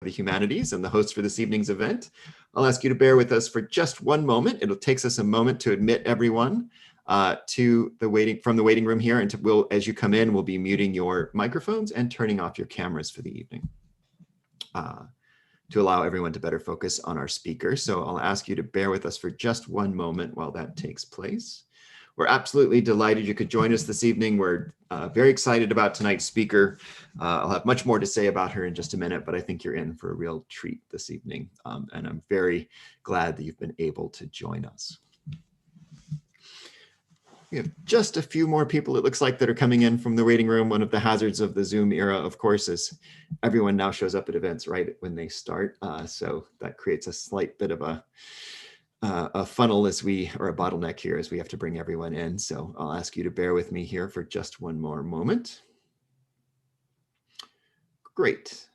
the Humanities and the host for this evening's event. I'll ask you to bear with us for just one moment. It'll take us a moment to admit everyone from the waiting room here, and as you come in, we'll be muting your microphones and turning off your cameras for the evening to allow everyone to better focus on our speaker. So I'll ask you to bear with us for just one moment while that takes place. We're absolutely delighted you could join us this evening. We're very excited about tonight's speaker. I'll have much more to say about her in just a minute, but I think you're in for a real treat this evening. And I'm very glad that you've been able to join us. We have just a few more people, it looks like, that are coming in from the waiting room. One of the hazards of the Zoom era, of course, is everyone now shows up at events right when they start. So that creates a slight bit of a funnel or a bottleneck here as we have to bring everyone in. So I'll ask you to bear with me here for just one more moment. Great.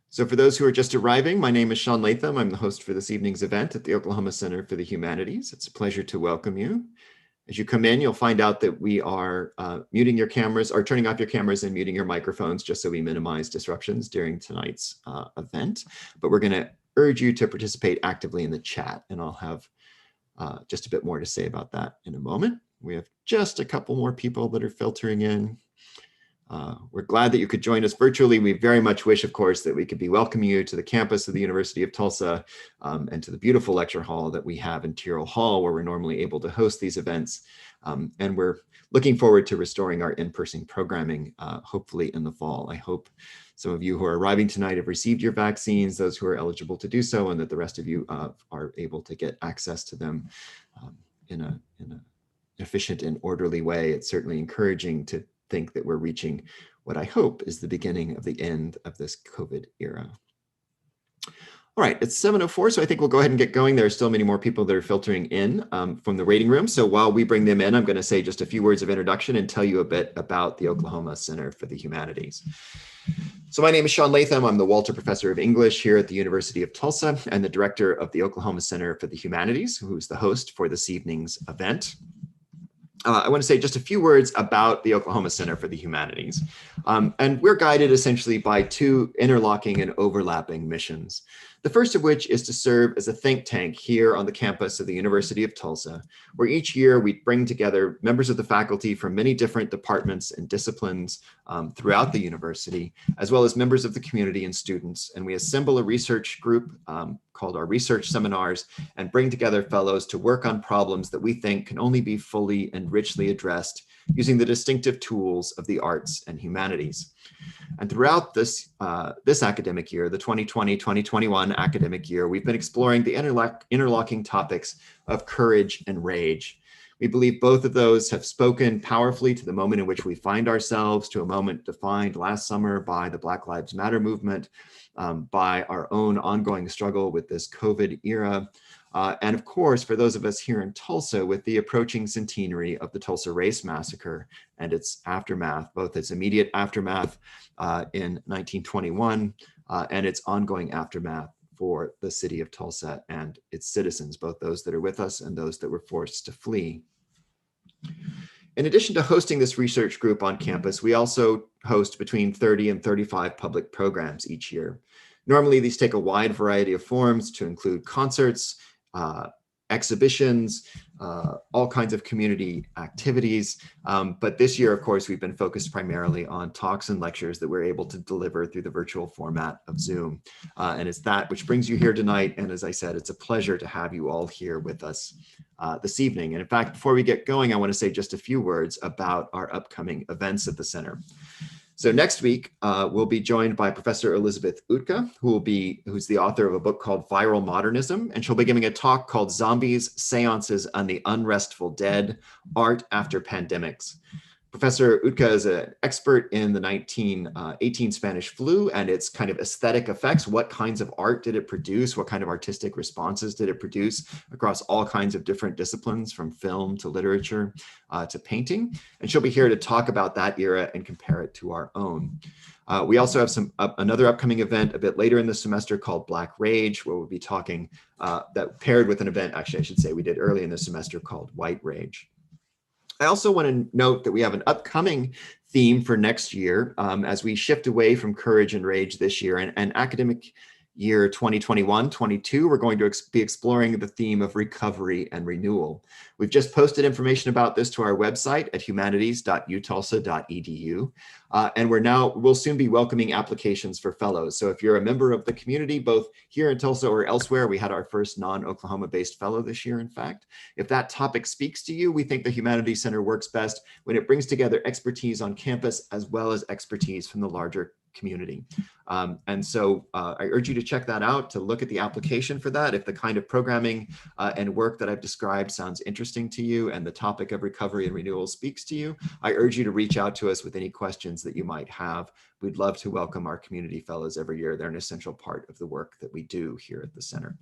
So for those who are just arriving, my name is Sean Latham. I'm the host for this evening's event at the Oklahoma Center for the Humanities. It's a pleasure to welcome you. As you come in, you'll find out that we are muting your cameras, or turning off your cameras and muting your microphones, just so we minimize disruptions during tonight's event. But we're going to urge you to participate actively in the chat, and I'll have just a bit more to say about that in a moment. We have just a couple more people that are filtering in. We're glad that you could join us virtually. We very much wish, of course, that we could be welcoming you to the campus of the University of Tulsa and to the beautiful lecture hall that we have in Tyrrell Hall, where we're normally able to host these events. And we're looking forward to restoring our in-person programming, hopefully in the fall. I hope some of you who are arriving tonight have received your vaccines, those who are eligible to do so, and that the rest of you are able to get access to them in an efficient and orderly way. It's certainly encouraging to think that we're reaching what I hope is the beginning of the end of this COVID era. All right, it's 7:04, so I think we'll go ahead and get going. There are still many more people that are filtering in from the waiting room. So while we bring them in, I'm going to say just a few words of introduction and tell you a bit about the Oklahoma Center for the Humanities. So my name is Sean Latham. I'm the Walter Professor of English here at the University of Tulsa and the director of the Oklahoma Center for the Humanities, who's the host for this evening's event. I want to say just a few words about the Oklahoma Center for the Humanities. And we're guided essentially by two interlocking and overlapping missions. The first of which is to serve as a think tank here on the campus of the University of Tulsa, where each year we bring together members of the faculty from many different departments and disciplines throughout the university, as well as members of the community and students. And we assemble a research group called our research seminars and bring together fellows to work on problems that we think can only be fully and richly addressed using the distinctive tools of the arts and humanities. And throughout this academic year, the 2020-2021 academic year, we've been exploring the interlocking topics of courage and rage. We believe both of those have spoken powerfully to the moment in which we find ourselves, to a moment defined last summer by the Black Lives Matter movement, by our own ongoing struggle with this COVID era, and of course, for those of us here in Tulsa, with the approaching centenary of the Tulsa Race Massacre and its aftermath, both its immediate aftermath in 1921 and its ongoing aftermath for the city of Tulsa and its citizens, both those that are with us and those that were forced to flee. In addition to hosting this research group on campus, we also host between 30 and 35 public programs each year. Normally, these take a wide variety of forms to include concerts, exhibitions, all kinds of community activities. But this year, of course, we've been focused primarily on talks and lectures that we're able to deliver through the virtual format of Zoom. And it's that which brings you here tonight. And as I said, it's a pleasure to have you all here with us this evening. And in fact, before we get going, I want to say just a few words about our upcoming events at the center. So next week, we'll be joined by Professor Elizabeth Utka, who's the author of a book called Viral Modernism, and she'll be giving a talk called Zombies, Seances, and the Unrestful Dead, Art After Pandemics. Professor Utka is an expert in the 1918 Spanish flu and its kind of aesthetic effects. What kinds of art did it produce? What kind of artistic responses did it produce across all kinds of different disciplines, from film to literature to painting? And she'll be here to talk about that era and compare it to our own. We also have another upcoming event a bit later in the semester called Black Rage, where we'll be talking that paired with an event, actually I should say, we did early in the semester called White Rage. I also want to note that we have an upcoming theme for next year as we shift away from courage and rage this year, and academic year 2021-22, we're going to be exploring the theme of recovery and renewal. We've just posted information about this to our website at humanities.utulsa.edu. And we'll soon be welcoming applications for fellows. So if you're a member of the community, both here in Tulsa or elsewhere, we had our first non-Oklahoma-based fellow this year, in fact. If that topic speaks to you, we think the Humanities Center works best when it brings together expertise on campus as well as expertise from the larger community. And so I urge you to check that out, to look at the application for that. If the kind of programming and work that I've described sounds interesting to you and the topic of recovery and renewal speaks to you, I urge you to reach out to us with any questions that you might have. We'd love to welcome our community fellows every year. They're an essential part of the work that we do here at the center.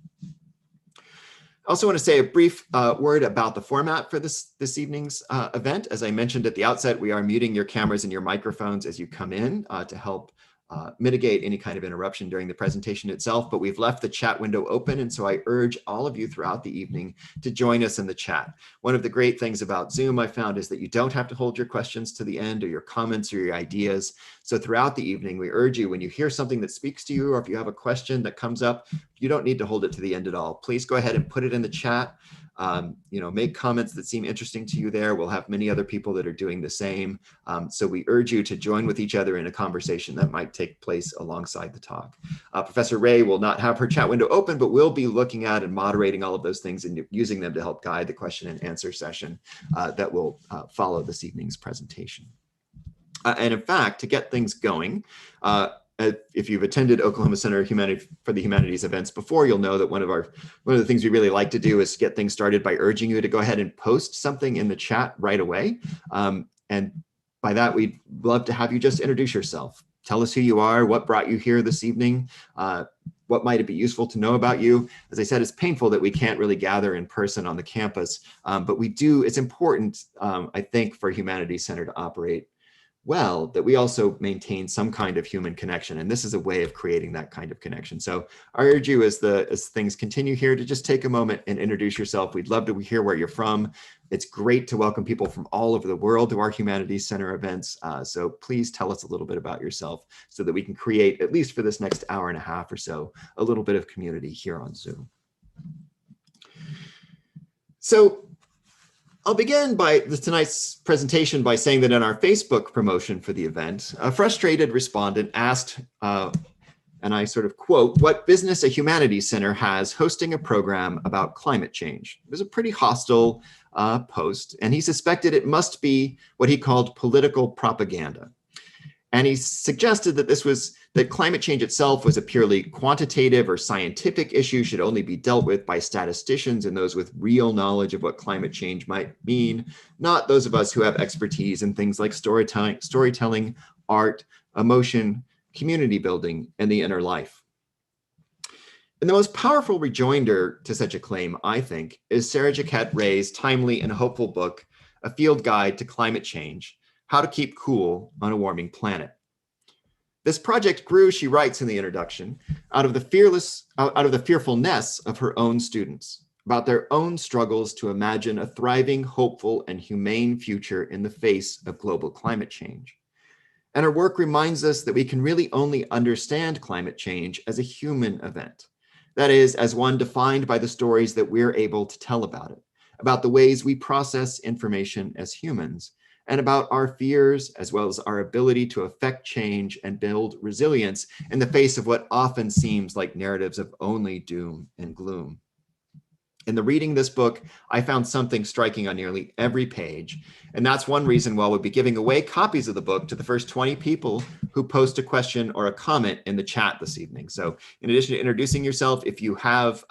I also want to say a brief word about the format for this evening's event. As I mentioned at the outset, we are muting your cameras and your microphones as you come in to help mitigate any kind of interruption during the presentation itself, but we've left the chat window open. And so I urge all of you throughout the evening to join us in the chat. One of the great things about Zoom I found is that you don't have to hold your questions to the end or your comments or your ideas. So throughout the evening, we urge you, when you hear something that speaks to you, or if you have a question that comes up, you don't need to hold it to the end at all. Please go ahead and put it in the chat. Make comments that seem interesting to you there. We'll have many other people that are doing the same. So we urge you to join with each other in a conversation that might take place alongside the talk. Professor Ray will not have her chat window open, but we'll be looking at and moderating all of those things and using them to help guide the question and answer session that will follow this evening's presentation. And in fact, to get things going, if you've attended Oklahoma Center for the Humanities events before, you'll know that one of the things we really like to do is get things started by urging you to go ahead and post something in the chat right away. And by that, we'd love to have you just introduce yourself. Tell us who you are, what brought you here this evening, what might it be useful to know about you. As I said, it's painful that we can't really gather in person on the campus, but it's important, I think, for Humanities Center to operate well, that we also maintain some kind of human connection. And this is a way of creating that kind of connection. So I urge you, as things continue here, to just take a moment and introduce yourself. We'd love to hear where you're from. It's great to welcome people from all over the world to our Humanities Center events. So please tell us a little bit about yourself so that we can create, at least for this next hour and a half or so, a little bit of community here on Zoom. So I'll begin tonight's presentation by saying that in our Facebook promotion for the event, a frustrated respondent asked, and I sort of quote, what business a humanities center has hosting a program about climate change. It was a pretty hostile post, and he suspected it must be what he called political propaganda. And he suggested that climate change itself was a purely quantitative or scientific issue, should only be dealt with by statisticians and those with real knowledge of what climate change might mean, not those of us who have expertise in things like storytelling, art, emotion, community building, and the inner life. And the most powerful rejoinder to such a claim, I think, is Sarah Jaquette Ray's timely and hopeful book, A Field Guide to Climate Change: How to Keep Cool on a Warming Planet. This project grew, she writes in the introduction, out of the fearfulness of her own students, about their own struggles to imagine a thriving, hopeful, and humane future in the face of global climate change. And her work reminds us that we can really only understand climate change as a human event. That is, as one defined by the stories that we're able to tell about it, about the ways we process information as humans, and about our fears, as well as our ability to affect change and build resilience in the face of what often seems like narratives of only doom and gloom. In the reading this book, I found something striking on nearly every page. And that's one reason why we'll be giving away copies of the book to the first 20 people who post a question or a comment in the chat this evening. So in addition to introducing yourself, if you have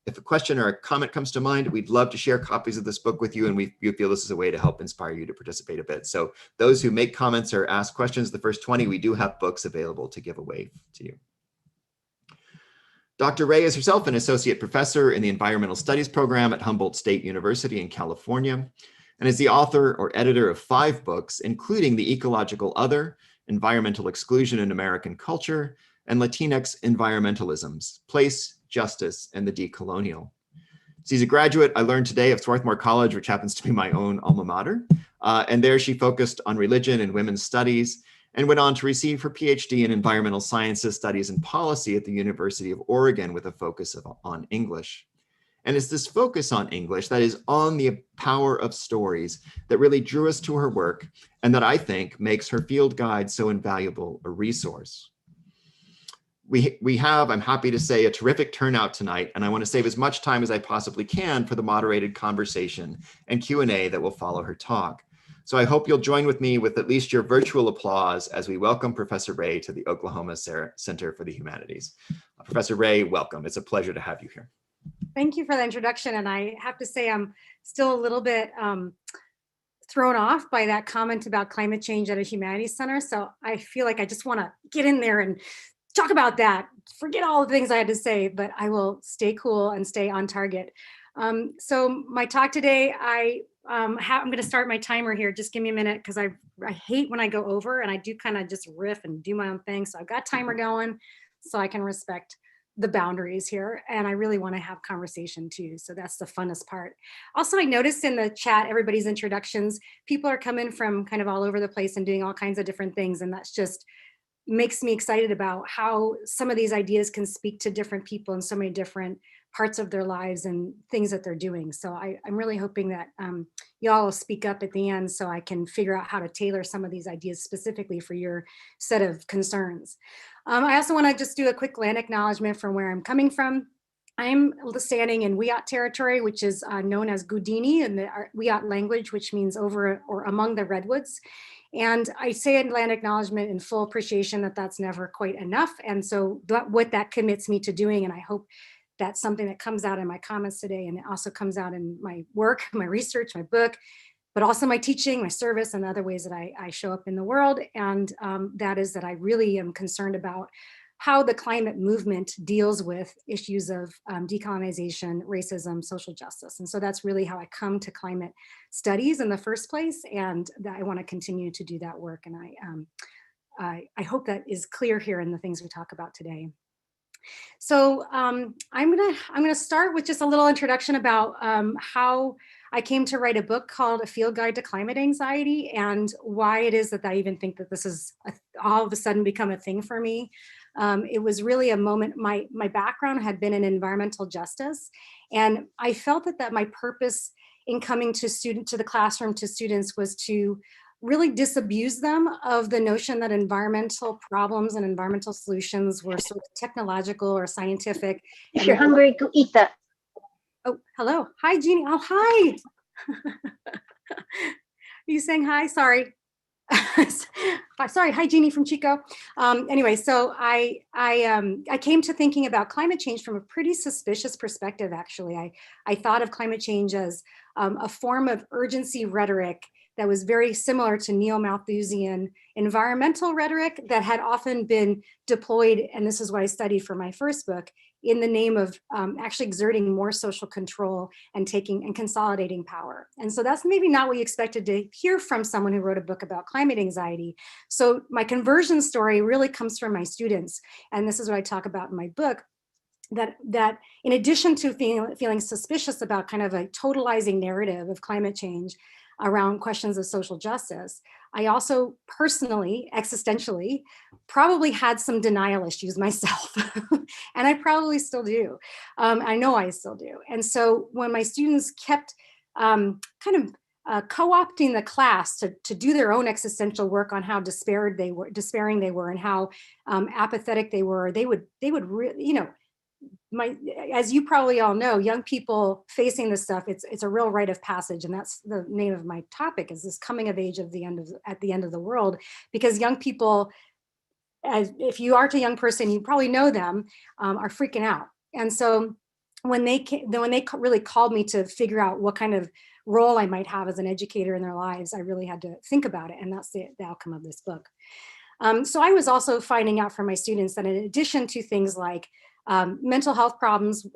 if a question or a comment comes to mind, we'd love to share copies of this book with you, and we feel this is a way to help inspire you to participate a bit. So those who make comments or ask questions, the first 20, we do have books available to give away to you. Dr. Ray is herself an associate professor in the Environmental Studies program at Humboldt State University in California, and is the author or editor of 5 books, including The Ecological Other, Environmental Exclusion in American Culture, and Latinx Environmentalisms, Place, Justice, and the Decolonial. She's a graduate, I learned today, of Swarthmore College, which happens to be my own alma mater. And there she focused on religion and women's studies. and went on to receive her PhD in Environmental Sciences Studies and Policy at the University of Oregon with a focus on English. And it's this focus on English, that is on the power of stories, that really drew us to her work and that I think makes her field guide so invaluable a resource. We have, I'm happy to say, a terrific turnout tonight, and I want to save as much time as I possibly can for the moderated conversation and Q&A that will follow her talk. So I hope you'll join with me with at least your virtual applause as we welcome Professor Ray to the Oklahoma Center for the Humanities. Professor Ray, welcome. It's a pleasure to have you here. Thank you for the introduction. And I have to say, I'm still a little bit thrown off by that comment about climate change at a humanities center. So I feel like I just want to get in there and talk about that. Forget all the things I had to say, but I will stay cool and stay on target. So my talk today, I'm going to start my timer here. Just give me a minute, because I hate when I go over, and I do kind of just riff and do my own thing. So I've got timer going so I can respect the boundaries here, and I really want to have conversation too, so that's the funnest part. Also, I noticed in the chat everybody's introductions, people are coming from kind of all over the place and doing all kinds of different things, and that's just makes me excited about how some of these ideas can speak to different people in so many different parts of their lives and things that they're doing. So I'm really hoping that y'all will speak up at the end so I can figure out how to tailor some of these ideas specifically for your set of concerns. I also want to just do a quick land acknowledgement from where I'm coming from. I'm standing in Wiyot territory, which is known as Gudini in the Wiyot language, which means over or among the redwoods. And I say in land acknowledgement in full appreciation that that's never quite enough. And so what that commits me to doing, and I hope that's something that comes out in my comments today, and it also comes out in my work, my research, my book, but also my teaching, my service, and other ways that I show up in the world. And that is that I really am concerned about how the climate movement deals with issues of decolonization, racism, social justice. And so that's really how I come to climate studies in the first place. And I want to continue to do that work. And I hope that is clear here in the things we talk about today. So I'm gonna start with just a little introduction about how I came to write a book called A Field Guide to Climate Anxiety, and why it is that I even think that this is all of a sudden become a thing for me. It was really a moment, my background had been in environmental justice, and I felt that my purpose in coming to the classroom to students was to really disabuse them of the notion that environmental problems and environmental solutions were sort of technological or scientific. If you're hungry, go eat that. Oh, hello. Hi, Jeannie. Oh, hi. Are you saying hi? Sorry. Sorry. Hi, Jeannie from Chico. Anyway, so I came to thinking about climate change from a pretty suspicious perspective, actually. I thought of climate change as a form of urgency rhetoric that was very similar to neo-Malthusian environmental rhetoric that had often been deployed, and this is what I studied for my first book, in the name of actually exerting more social control and taking and consolidating power. And so that's maybe not what you expected to hear from someone who wrote a book about climate anxiety. So my conversion story really comes from my students, and this is what I talk about in my book. That in addition to feeling suspicious about kind of a totalizing narrative of climate change around questions of social justice, I also personally, existentially, probably had some denial issues myself. And I probably still do. I know I still do. And so when my students kept co-opting the class to do their own existential work on how despairing they were and how apathetic they were, they would really, as you probably all know, young people facing this stuff, it's a real rite of passage, and that's the name of my topic, is this coming of age at the end of the world, because young people, if you are a young person, you probably know them, are freaking out. And so when they really called me to figure out what kind of role I might have as an educator in their lives, I really had to think about it, and that's the outcome of this book. So I was also finding out from my students that in addition to things like mental health problems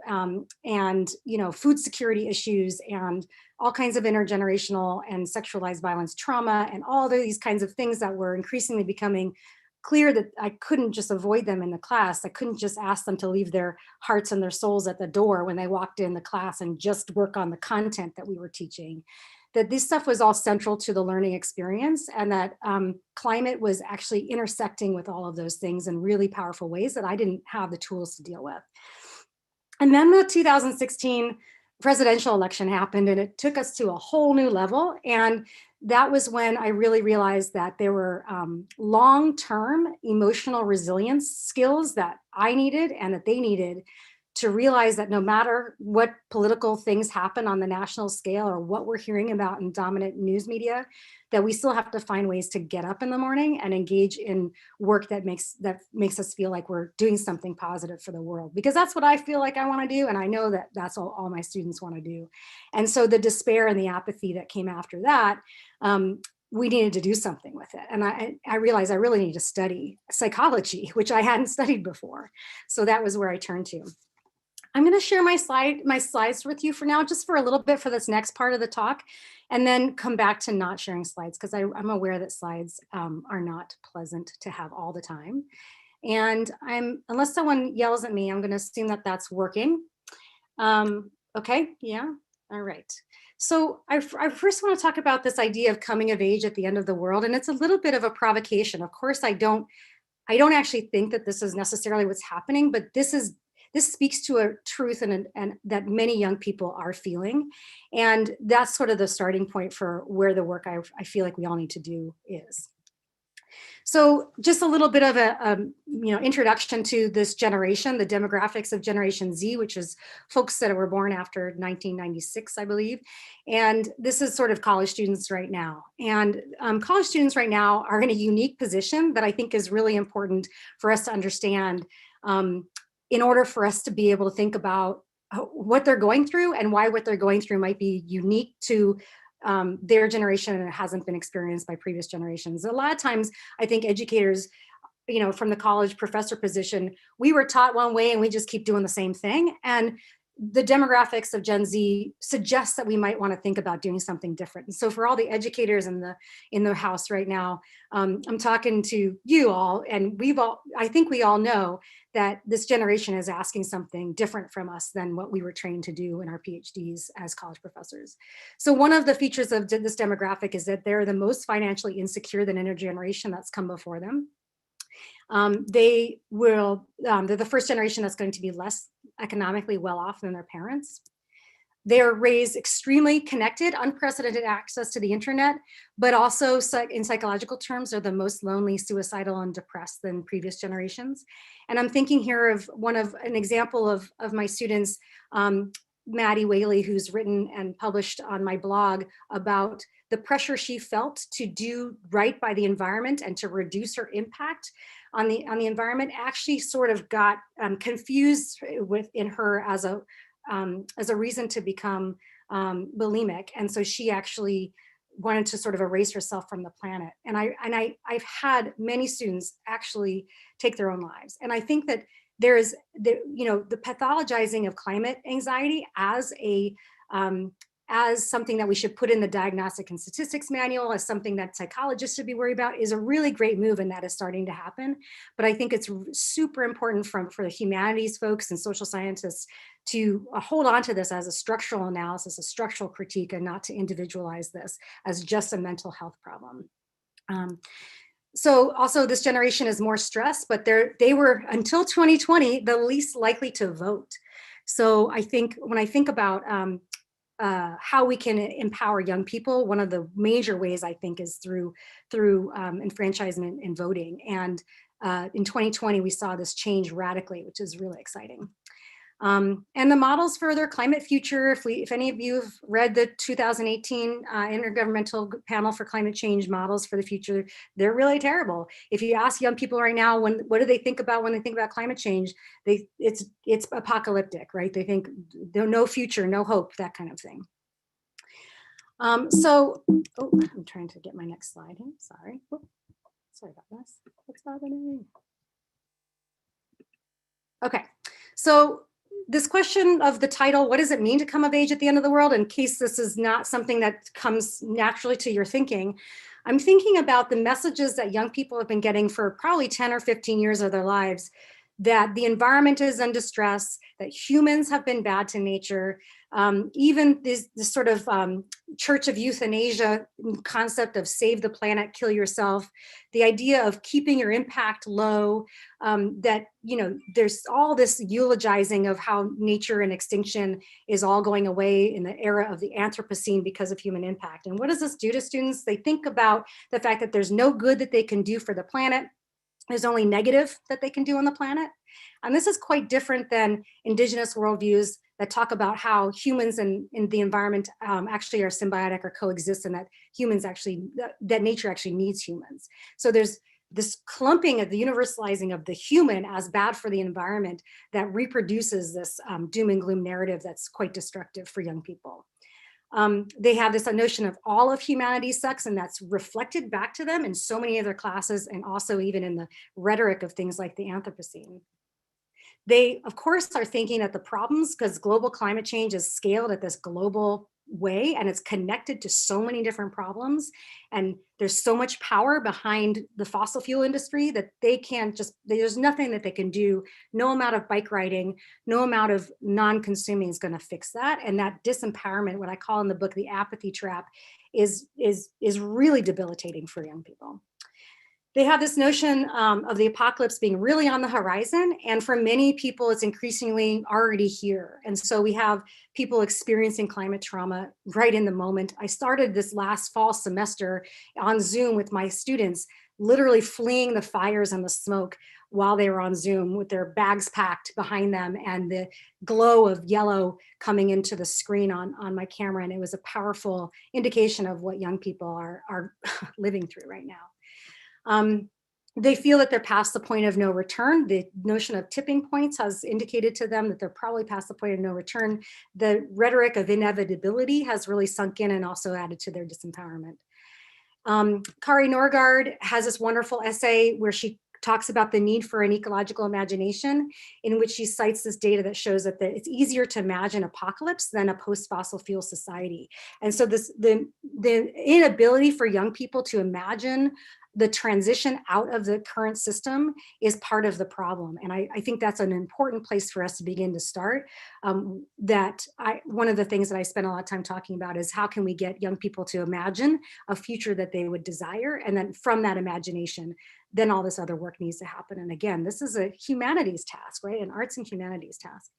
and food security issues and all kinds of intergenerational and sexualized violence trauma and all these kinds of things that were increasingly becoming clear, that I couldn't just avoid them in the class. I couldn't just ask them to leave their hearts and their souls at the door when they walked in the class and just work on the content that we were teaching. that this stuff was all central to the learning experience, and that climate was actually intersecting with all of those things in really powerful ways that I didn't have the tools to deal with. And then the 2016 presidential election happened, and it took us to a whole new level. And that was when I really realized that there were long-term emotional resilience skills that I needed and that they needed to realize that no matter what political things happen on the national scale or what we're hearing about in dominant news media, that we still have to find ways to get up in the morning and engage in work that makes us feel like we're doing something positive for the world, because that's what I feel like I want to do. And I know that that's all my students want to do. And so the despair and the apathy that came after that, we needed to do something with it. And I realized I really need to study psychology, which I hadn't studied before. So that was where I turned to. I'm going to share my slides with you for now, just for a little bit for this next part of the talk, and then come back to not sharing slides, because I'm aware that slides are not pleasant to have all the time. And unless someone yells at me, I'm going to assume that that's working. Okay, yeah, all right. So I first want to talk about this idea of coming of age at the end of the world, and it's a little bit of a provocation. Of course, I don't actually think that this is necessarily what's happening, but this speaks to a truth and that many young people are feeling. And that's sort of the starting point for where the work I feel like we all need to do is. So just a little bit of a introduction to this generation, the demographics of Generation Z, which is folks that were born after 1996, I believe. And this is sort of college students right now. And college students right now are in a unique position that I think is really important for us to understand, in order for us to be able to think about what they're going through and why what they're going through might be unique to their generation and it hasn't been experienced by previous generations. A lot of times, I think educators, from the college professor position, we were taught one way and we just keep doing the same thing. And the demographics of Gen Z suggests that we might want to think about doing something different. And so for all the educators in the house right now, I'm talking to you all, and I think we all know that this generation is asking something different from us than what we were trained to do in our PhDs as college professors. So one of the features of this demographic is that they're the most financially insecure than any generation that's come before them. They're the first generation that's going to be less economically well off than their parents. They're raised extremely connected, unprecedented access to the internet, but also in psychological terms, are the most lonely, suicidal, and depressed than previous generations. And I'm thinking here of an example of my students, Maddie Whaley, who's written and published on my blog about the pressure she felt to do right by the environment and to reduce her impact on the environment, actually sort of got confused in her as a reason to become bulimic. And so she actually wanted to sort of erase herself from the planet. And I've had many students actually take their own lives. And I think that there is the pathologizing of climate anxiety as something that we should put in the Diagnostic and Statistics Manual, as something that psychologists should be worried about, is a really great move, and that is starting to happen. But I think it's super important for the humanities folks and social scientists to hold on to this as a structural analysis, a structural critique, and not to individualize this as just a mental health problem. So also this generation is more stressed, but they were, until 2020, the least likely to vote. So I think when I think about how we can empower young people, one of the major ways I think is through enfranchisement and voting. And in 2020, we saw this change radically, which is really exciting. And the models for their climate future, if any of you have read the 2018 Intergovernmental Panel for Climate Change Models for the Future, they're really terrible. If you ask young people right now, what do they think about when they think about climate change, it's apocalyptic, right? They think no future, no hope, that kind of thing. I'm trying to get my next slide here, sorry. Sorry about this, what's happening? Okay, so this question of the title, what does it mean to come of age at the end of the world? In case this is not something that comes naturally to your thinking, I'm thinking about the messages that young people have been getting for probably 10 or 15 years of their lives that the environment is under stress, that humans have been bad to nature. Even this sort of Church of Euthanasia concept of save the planet, kill yourself, the idea of keeping your impact low, that, you know, there's all this eulogizing of how nature and extinction is all going away in the era of the Anthropocene because of human impact. And what does this do to students? They think about the fact that there's no good that they can do for the planet. There's only negative that they can do on the planet. And this is quite different than indigenous worldviews that talk about how humans and the environment actually are symbiotic or coexist, and that humans actually, that nature actually needs humans. So there's this clumping of the universalizing of the human as bad for the environment that reproduces this doom and gloom narrative that's quite destructive for young people. They have this notion of all of humanity sucks, and that's reflected back to them in so many other classes, and also even in the rhetoric of things like the Anthropocene. They, of course, are thinking that the problems, because global climate change is scaled at this global way, and it's connected to so many different problems, and there's so much power behind the fossil fuel industry that they can't just, there's nothing that they can do. No amount of bike riding, no amount of non-consuming is going to fix that. And that disempowerment, what I call in the book the apathy trap, is really debilitating for young people. They have this notion of the apocalypse being really on the horizon. And for many people, it's increasingly already here. And so we have people experiencing climate trauma right in the moment. I started this last fall semester on Zoom with my students, literally fleeing the fires and the smoke while they were on Zoom with their bags packed behind them and the glow of yellow coming into the screen on my camera. And it was a powerful indication of what young people are living through right now. They feel that they're past the point of no return. The notion of tipping points has indicated to them that they're probably past the point of no return. The rhetoric of inevitability has really sunk in and also added to their disempowerment. Kari Norgaard has this wonderful essay where she talks about the need for an ecological imagination, in which she cites this data that shows that it's easier to imagine apocalypse than a post-fossil fuel society. And so the inability for young people to imagine the transition out of the current system is part of the problem. And I think that's an important place for us to begin to start. One of the things that I spend a lot of time talking about is how can we get young people to imagine a future that they would desire, and then from that imagination, then all this other work needs to happen. And again, this is a humanities task, right? An arts and humanities task.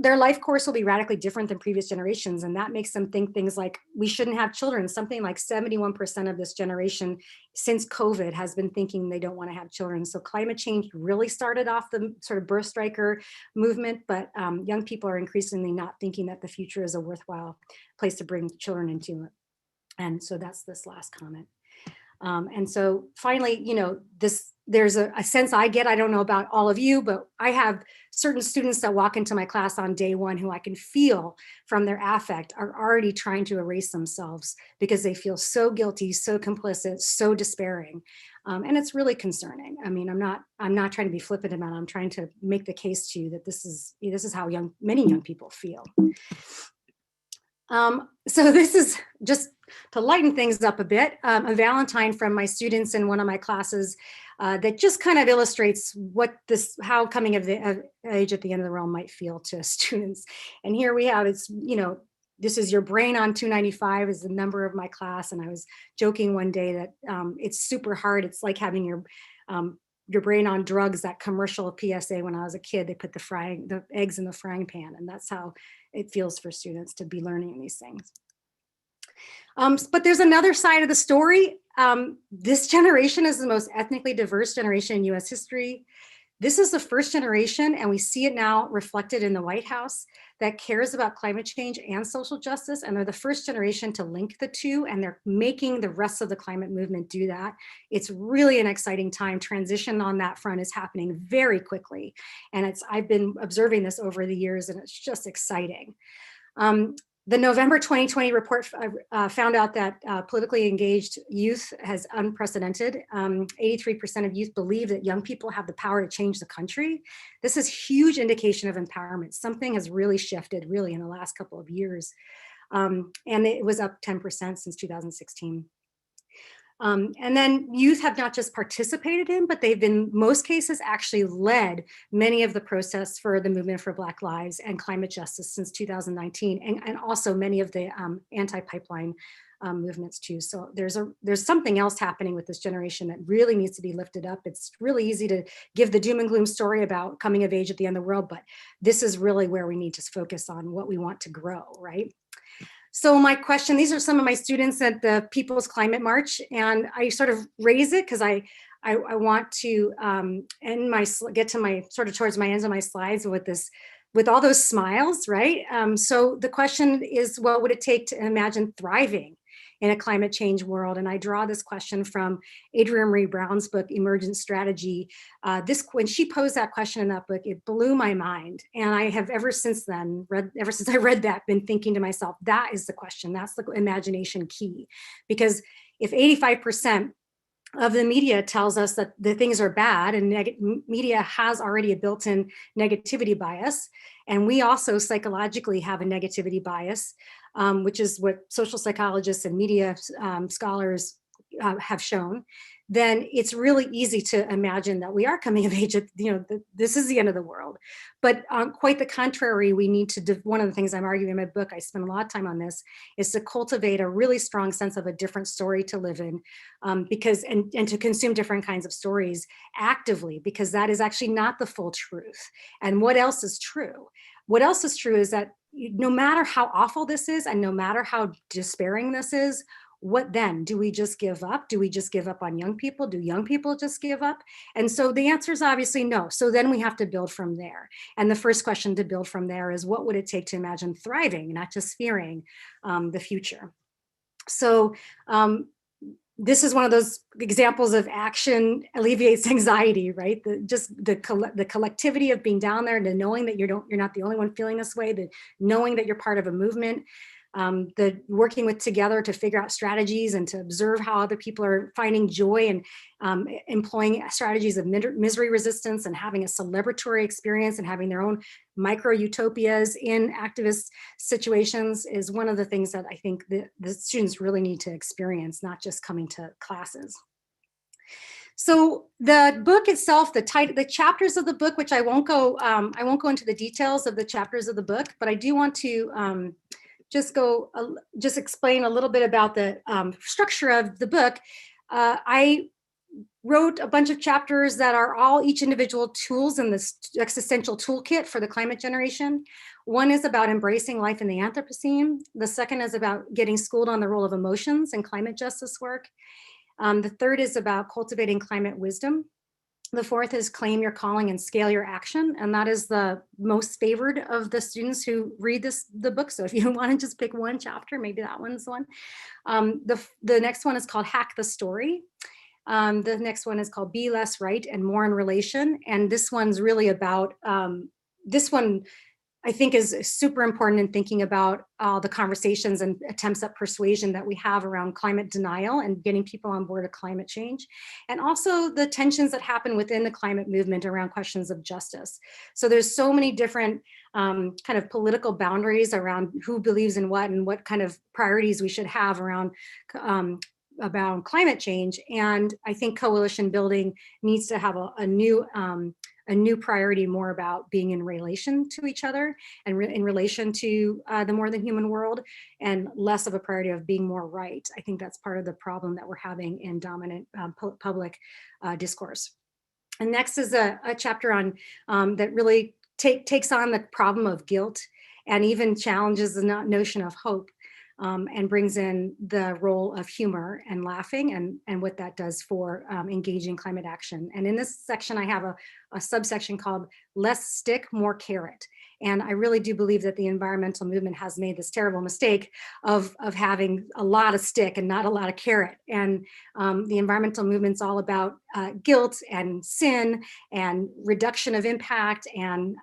Their life course will be radically different than previous generations, and that makes them think things like we shouldn't have children. Something like 71% of this generation since COVID has been thinking they don't want to have children. So climate change really started off the sort of birth striker movement, but young people are increasingly not thinking that the future is a worthwhile place to bring children into it. And so that's this last comment. And so finally, you know, there's a sense I get, I don't know about all of you, but I have certain students that walk into my class on day one who I can feel from their affect are already trying to erase themselves because they feel so guilty, so complicit, so despairing. And it's really concerning. I mean, I'm not trying to be flippant about it. I'm trying to make the case to you that this is how many young people feel. So this is just to lighten things up a bit, a Valentine from my students in one of my classes that just kind of illustrates how coming of age at the end of the realm might feel to students. And here we have, it's, you know, this is your brain on 295 is the number of my class. And I was joking one day that it's super hard. It's like having your brain on drugs, that commercial PSA when I was a kid, they put the eggs in the frying pan. And that's how it feels for students to be learning these things. But there's another side of the story. This generation is the most ethnically diverse generation in US history. This is the first generation, and we see it now reflected in the White House, that cares about climate change and social justice, and they're the first generation to link the two, and they're making the rest of the climate movement do that. It's really an exciting time. Transition on that front is happening very quickly, and I've been observing this over the years, and it's just exciting. The November 2020 report found out that politically engaged youth has unprecedented. 83% of youth believe that young people have the power to change the country. This is huge indication of empowerment. Something has really shifted really in the last couple of years. And it was up 10% since 2016. And then youth have not just participated in, but they've in most cases actually led many of the protests for the movement for Black Lives and climate justice since 2019, and also many of the anti-pipeline movements too. So there's something else happening with this generation that really needs to be lifted up. It's really easy to give the doom and gloom story about coming of age at the end of the world, but this is really where we need to focus on what we want to grow, right? So my question, these are some of my students at the People's Climate March, and I sort of raise it because I want to get to my sort of towards my ends of my slides with all those smiles, right? So the question is, what would it take to imagine thriving in a climate change world? And I draw this question from Adrienne Marie Brown's book, Emergent Strategy. When she posed that question in that book, it blew my mind. And I have ever since I read that, been thinking to myself, that is the question, that's the imagination key. Because if 85% of the media tells us that the things are bad, and media has already a built-in negativity bias, and we also psychologically have a negativity bias, which is what social psychologists and media scholars have shown, then it's really easy to imagine that we are coming of age, this is the end of the world. But quite the contrary, we need to, one of the things I'm arguing in my book, I spend a lot of time on this, is to cultivate a really strong sense of a different story to live in, and to consume different kinds of stories actively, because that is actually not the full truth. And what else is true? What else is true is that no matter how awful this is, and no matter how despairing this is, what then? Do we just give up? Do we just give up on young people? Do young people just give up? And so the answer is obviously no. So then we have to build from there. And the first question to build from there is, what would it take to imagine thriving, not just fearing the future? So this is one of those examples of action alleviates anxiety, right? The collectivity of being down there, the knowing that you're not the only one feeling this way, the knowing that you're part of a movement, the working together to figure out strategies and to observe how other people are finding joy and employing strategies of misery resistance and having a celebratory experience and having their own micro utopias in activist situations is one of the things that I think the students really need to experience, not just coming to classes. So the book itself, the chapters of the book, which I won't go into the details of the chapters of the book, but I do want to just explain a little bit about the structure of the book. I wrote a bunch of chapters that are all each individual tools in this existential toolkit for the climate generation. One is about embracing life in the Anthropocene. The second is about getting schooled on the role of emotions in climate justice work. The third is about cultivating climate wisdom. The fourth is claim your calling and scale your action. And that is the most favored of the students who read the book. So if you want to just pick one chapter, maybe that one's the one. The next one is called Hack the Story. The next one is called Be Less Right and More in Relation. And this one's really about, this one I think is super important in thinking about the conversations and attempts at persuasion that we have around climate denial and getting people on board of climate change, and also the tensions that happen within the climate movement around questions of justice. So there's so many different kind of political boundaries around who believes in what and what kind of priorities we should have around about climate change. And I think coalition building needs to have a new priority more about being in relation to each other and in relation to the more than human world, and less of a priority of being more right. I think that's part of the problem that we're having in dominant public discourse. And next is a chapter on that really takes on the problem of guilt and even challenges the notion of hope. And brings in the role of humor and laughing and what that does for engaging climate action. And in this section, I have a subsection called Less Stick, More Carrot. And I really do believe that the environmental movement has made this terrible mistake of having a lot of stick and not a lot of carrot. And the environmental movement's all about guilt and sin and reduction of impact and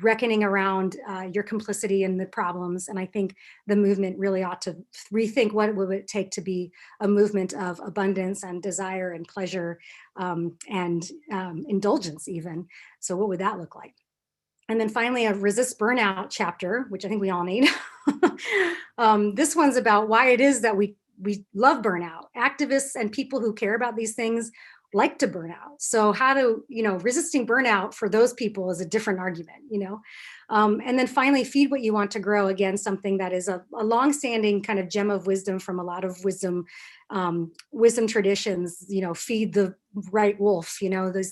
reckoning around your complicity in the problems. And I think the movement really ought to rethink what would it take to be a movement of abundance and desire and pleasure and indulgence even. So what would that look like? And then finally, a resist burnout chapter, which I think we all need. This one's about why it is that we we love burnout. Activists and people who care about these things like to burn out. So how to, resisting burnout for those people is a different argument, and then finally, feed what you want to grow. Again, something that is a longstanding kind of gem of wisdom from a lot of wisdom traditions, feed the right wolf,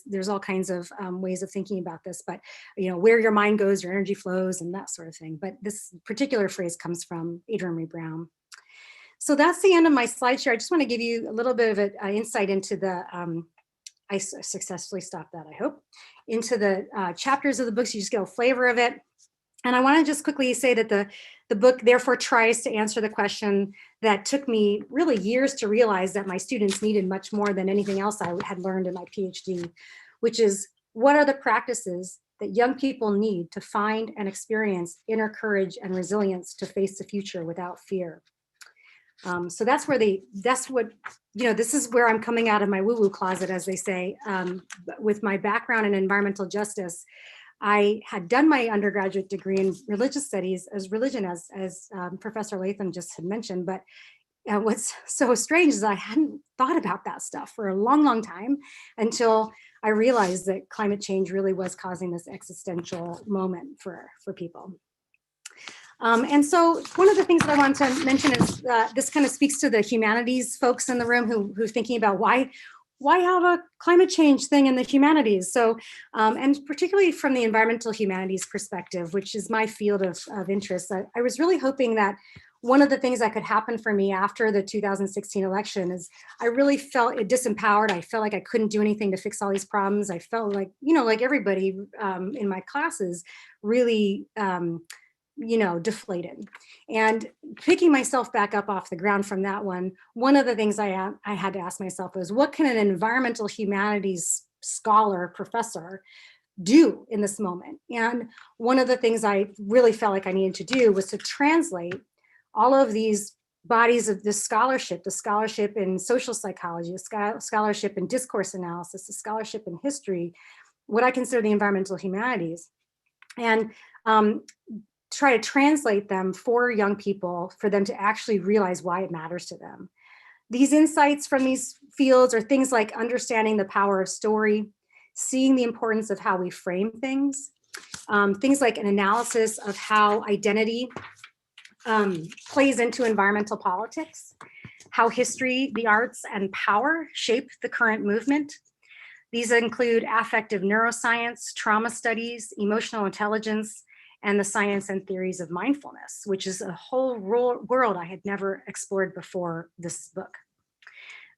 there's all kinds of ways of thinking about this, but, where your mind goes, your energy flows and that sort of thing. But this particular phrase comes from Adrienne Maree Brown. So that's the end of my slideshare. I just want to give you a little bit of an insight into the, I successfully stopped that, I hope, into the chapters of the book, so you just get a flavor of it. And I want to just quickly say that the book therefore tries to answer the question that took me really years to realize that my students needed much more than anything else I had learned in my PhD, which is, what are the practices that young people need to find and experience inner courage and resilience to face the future without fear? So this is where I'm coming out of my woo-woo closet, as they say. With my background in environmental justice, I had done my undergraduate degree in religious studies, as Professor Latham just had mentioned. But what's so strange is I hadn't thought about that stuff for a long, long time until I realized that climate change really was causing this existential moment for people. And so one of the things that I want to mention is this kind of speaks to the humanities folks in the room who are thinking about why have a climate change thing in the humanities? So, and particularly from the environmental humanities perspective, which is my field of interest, I was really hoping that one of the things that could happen for me after the 2016 election is I really felt disempowered. I felt like I couldn't do anything to fix all these problems. I felt like, like everybody in my classes, really deflated. And picking myself back up off the ground from that one of the things I had to ask myself was, what can an environmental humanities scholar, professor do in this moment? And one of the things I really felt like I needed to do was to translate all of these bodies of this scholarship, the scholarship in social psychology, the scholarship in discourse analysis, the scholarship in history, what I consider the environmental humanities, and try to translate them for young people, for them to actually realize why it matters to them. These insights from these fields are things like understanding the power of story, seeing the importance of how we frame things, things like an analysis of how identity plays into environmental politics, how history, the arts, and power shape the current movement. These include affective neuroscience, trauma studies, emotional intelligence, and the science and theories of mindfulness, which is a whole world I had never explored before this book.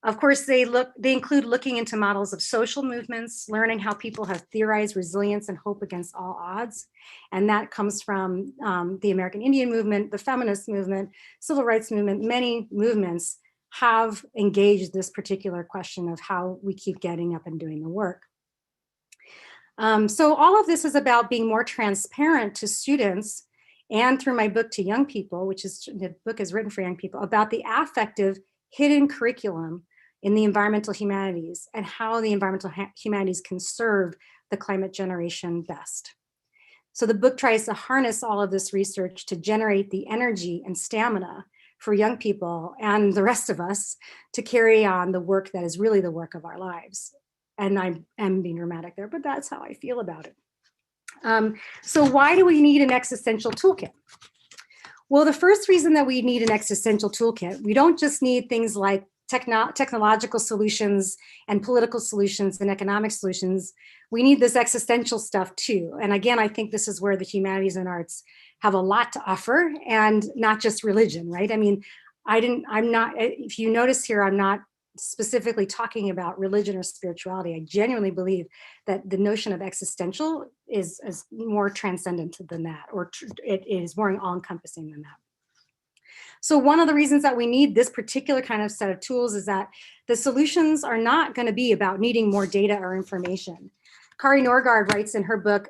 Of course, they include looking into models of social movements, learning how people have theorized resilience and hope against all odds. And that comes from the American Indian movement, the feminist movement, civil rights movement. Many movements have engaged this particular question of how we keep getting up and doing the work. So all of this is about being more transparent to students, and through my book to young people, which is, the book is written for young people, about the affective hidden curriculum in the environmental humanities and how the environmental humanities can serve the climate generation best. So the book tries to harness all of this research to generate the energy and stamina for young people and the rest of us to carry on the work that is really the work of our lives. And I am being dramatic there, but that's how I feel about it. So why do we need an existential toolkit? Well, the first reason that we need an existential toolkit, we don't just need things like technological solutions and political solutions and economic solutions. We need this existential stuff too. And again, I think this is where the humanities and arts have a lot to offer, and not just religion, right? I mean, I'm not, if you notice here, I'm not specifically talking about religion or spirituality. I genuinely believe that the notion of existential is more transcendent than that, or it is more all-encompassing than that. So one of the reasons that we need this particular kind of set of tools is that the solutions are not going to be about needing more data or information. Kari Norgaard writes in her book,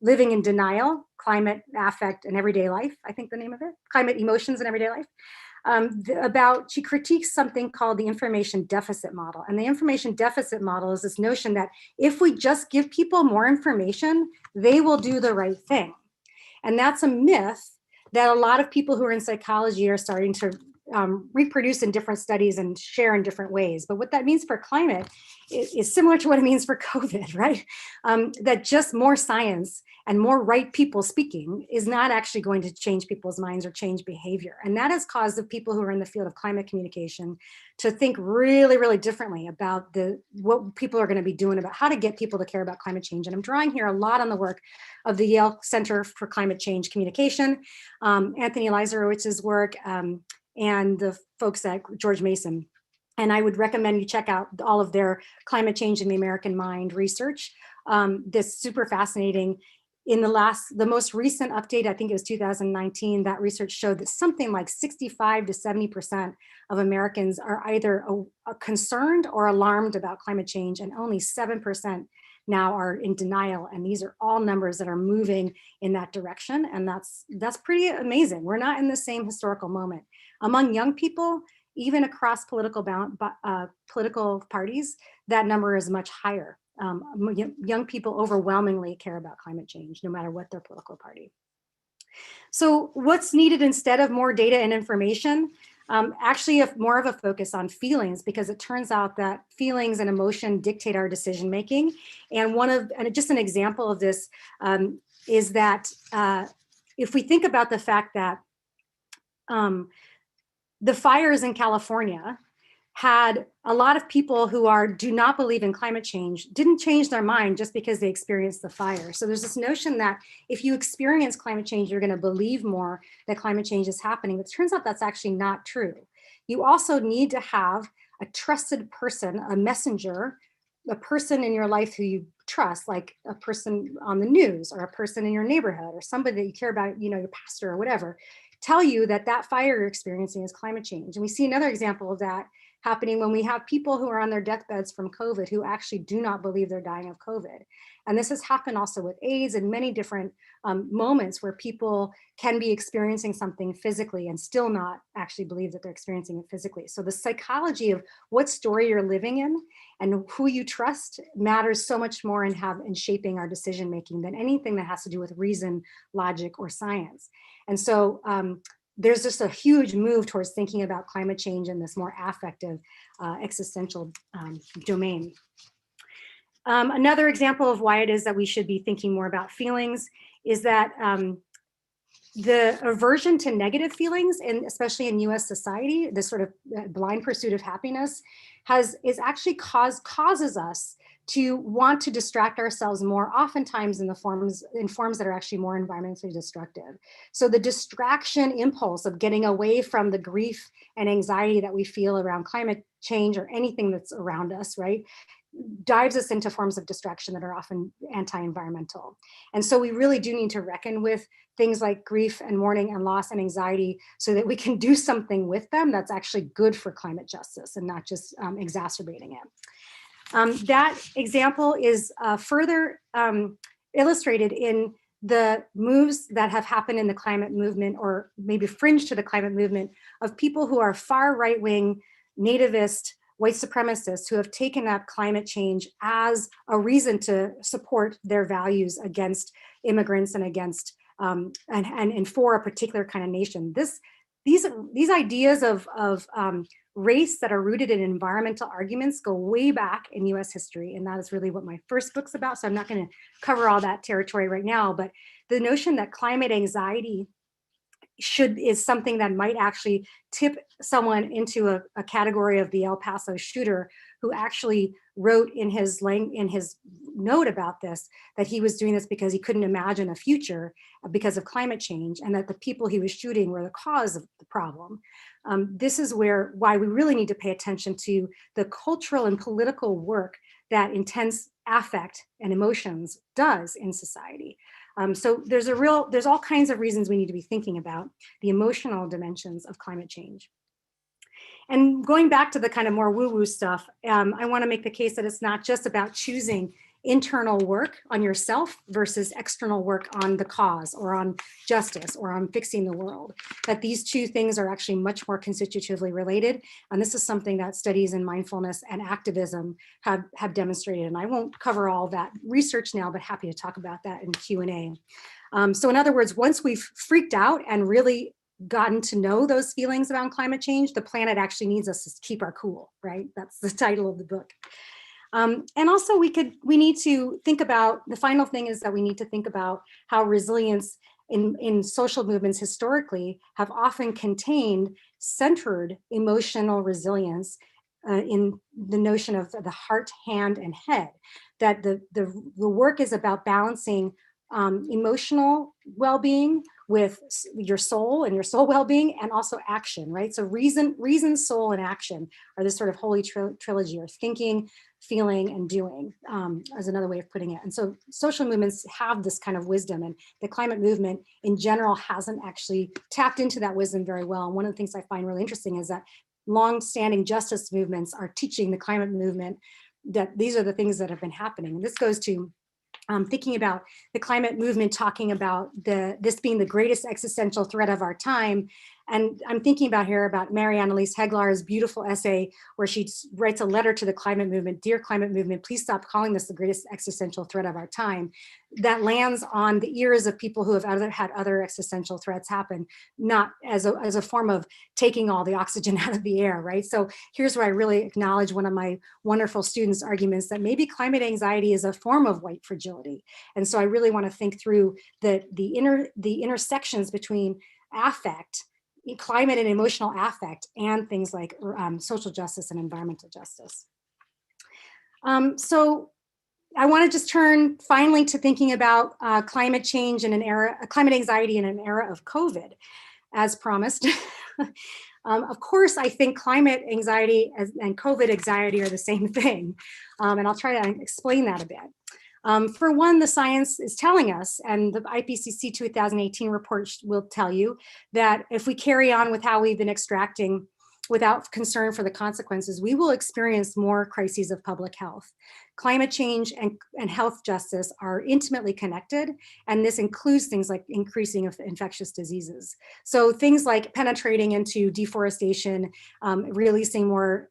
Living in Denial, Climate, Affect, and Everyday Life, I think the name of it, Climate, Emotions, and Everyday Life, she critiques something called the information deficit model. And the information deficit model is this notion that if we just give people more information, they will do the right thing. And that's a myth that a lot of people who are in psychology are starting to reproduce in different studies and share in different ways. But what that means for climate is similar to what it means for COVID, right? That just more science and more right people speaking is not actually going to change people's minds or change behavior. And that has caused the people who are in the field of climate communication to think really, really differently about what people are going to be doing about how to get people to care about climate change. And I'm drawing here a lot on the work of the Yale Center for Climate Change Communication, Anthony Elizerowicz's work, and the folks at George Mason. And I would recommend you check out all of their climate change in the American mind research. This super fascinating. In the most recent update, I think it was 2019, that research showed that something like 65 to 70% of Americans are either concerned or alarmed about climate change, and only 7% now are in denial. And these are all numbers that are moving in that direction. And that's pretty amazing. We're not in the same historical moment. Among young people, even across political parties, that number is much higher. Young people overwhelmingly care about climate change, no matter what their political party. So what's needed instead of more data and information? Actually, more of a focus on feelings, because it turns out that feelings and emotion dictate our decision making. And just an example of this is that if we think about the fact that the fires in California had a lot of people who do not believe in climate change, didn't change their mind just because they experienced the fire. So there's this notion that if you experience climate change, you're going to believe more that climate change is happening. But it turns out that's actually not true. You also need to have a trusted person, a messenger, a person in your life who you trust, like a person on the news or a person in your neighborhood or somebody that you care about, your pastor or whatever, tell you that fire you're experiencing is climate change. And we see another example of that happening when we have people who are on their deathbeds from COVID who actually do not believe they're dying of COVID. And this has happened also with AIDS and many different moments where people can be experiencing something physically and still not actually believe that they're experiencing it physically. So the psychology of what story you're living in and who you trust matters so much more in shaping our decision making than anything that has to do with reason, logic, or science. And so there's just a huge move towards thinking about climate change in this more affective, existential domain. Another example of why it is that we should be thinking more about feelings is that the aversion to negative feelings, and especially in US society, this sort of blind pursuit of happiness causes us to want to distract ourselves more, oftentimes in forms that are actually more environmentally destructive. So the distraction impulse of getting away from the grief and anxiety that we feel around climate change or anything that's around us, right, dives us into forms of distraction that are often anti-environmental. And so we really do need to reckon with things like grief and mourning and loss and anxiety so that we can do something with them that's actually good for climate justice and not just exacerbating it. That example is further illustrated in the moves that have happened in the climate movement, or maybe fringe to the climate movement, of people who are far right-wing, nativist, white supremacists who have taken up climate change as a reason to support their values against immigrants and against and for a particular kind of nation. These ideas of race that are rooted in environmental arguments go way back in US history, and that is really what my first book's about, so I'm not going to cover all that territory right now, but the notion that climate anxiety is something that might actually tip someone into a category of the El Paso shooter, who actually wrote in his note about this that he was doing this because he couldn't imagine a future because of climate change, and that the people he was shooting were the cause of the problem. This is why we really need to pay attention to the cultural and political work that intense affect and emotions does in society. So there's all kinds of reasons we need to be thinking about the emotional dimensions of climate change. And going back to the kind of more woo-woo stuff, I want to make the case that it's not just about choosing internal work on yourself versus external work on the cause or on justice or on fixing the world, that these two things are actually much more constitutively related. And this is something that studies in mindfulness and activism have demonstrated. And I won't cover all that research now, but happy to talk about that in Q&A. So in other words, once we've freaked out and really gotten to know those feelings around climate change, the planet actually needs us to keep our cool, right? That's the title of the book. And also we need to think about, the final thing is that we need to think about how resilience in social movements historically have often contained centered emotional resilience in the notion of the heart, hand, and head, that the work is about balancing emotional well-being with your soul and your soul well-being, and also action, right? So reason, soul, and action are this sort of holy trilogy, or thinking, feeling, and doing, as another way of putting it. And so social movements have this kind of wisdom, and the climate movement in general hasn't actually tapped into that wisdom very well. And one of the things I find really interesting is that long-standing justice movements are teaching the climate movement that these are the things that have been happening. And this goes to thinking about the climate movement, talking about this being the greatest existential threat of our time. And I'm thinking about here about Marianne-Elise Heglar's beautiful essay where she writes a letter to the climate movement: "Dear climate movement, please stop calling this the greatest existential threat of our time." That lands on the ears of people who have had other existential threats happen, not as a form of taking all the oxygen out of the air, right? So here's where I really acknowledge one of my wonderful students' arguments that maybe climate anxiety is a form of white fragility. And so I really want to think through the intersections between affect, climate and emotional affect, and things like social justice and environmental justice. So I want to just turn finally to thinking about climate change in an era, climate anxiety in an era of COVID, as promised. Of course, I think climate anxiety and COVID anxiety are the same thing, and I'll try to explain that a bit. For one, the science is telling us, and the IPCC 2018 report will tell you, that if we carry on with how we've been extracting without concern for the consequences, we will experience more crises of public health. Climate change and health justice are intimately connected, and this includes things like increasing of infectious diseases. So things like penetrating into deforestation, releasing more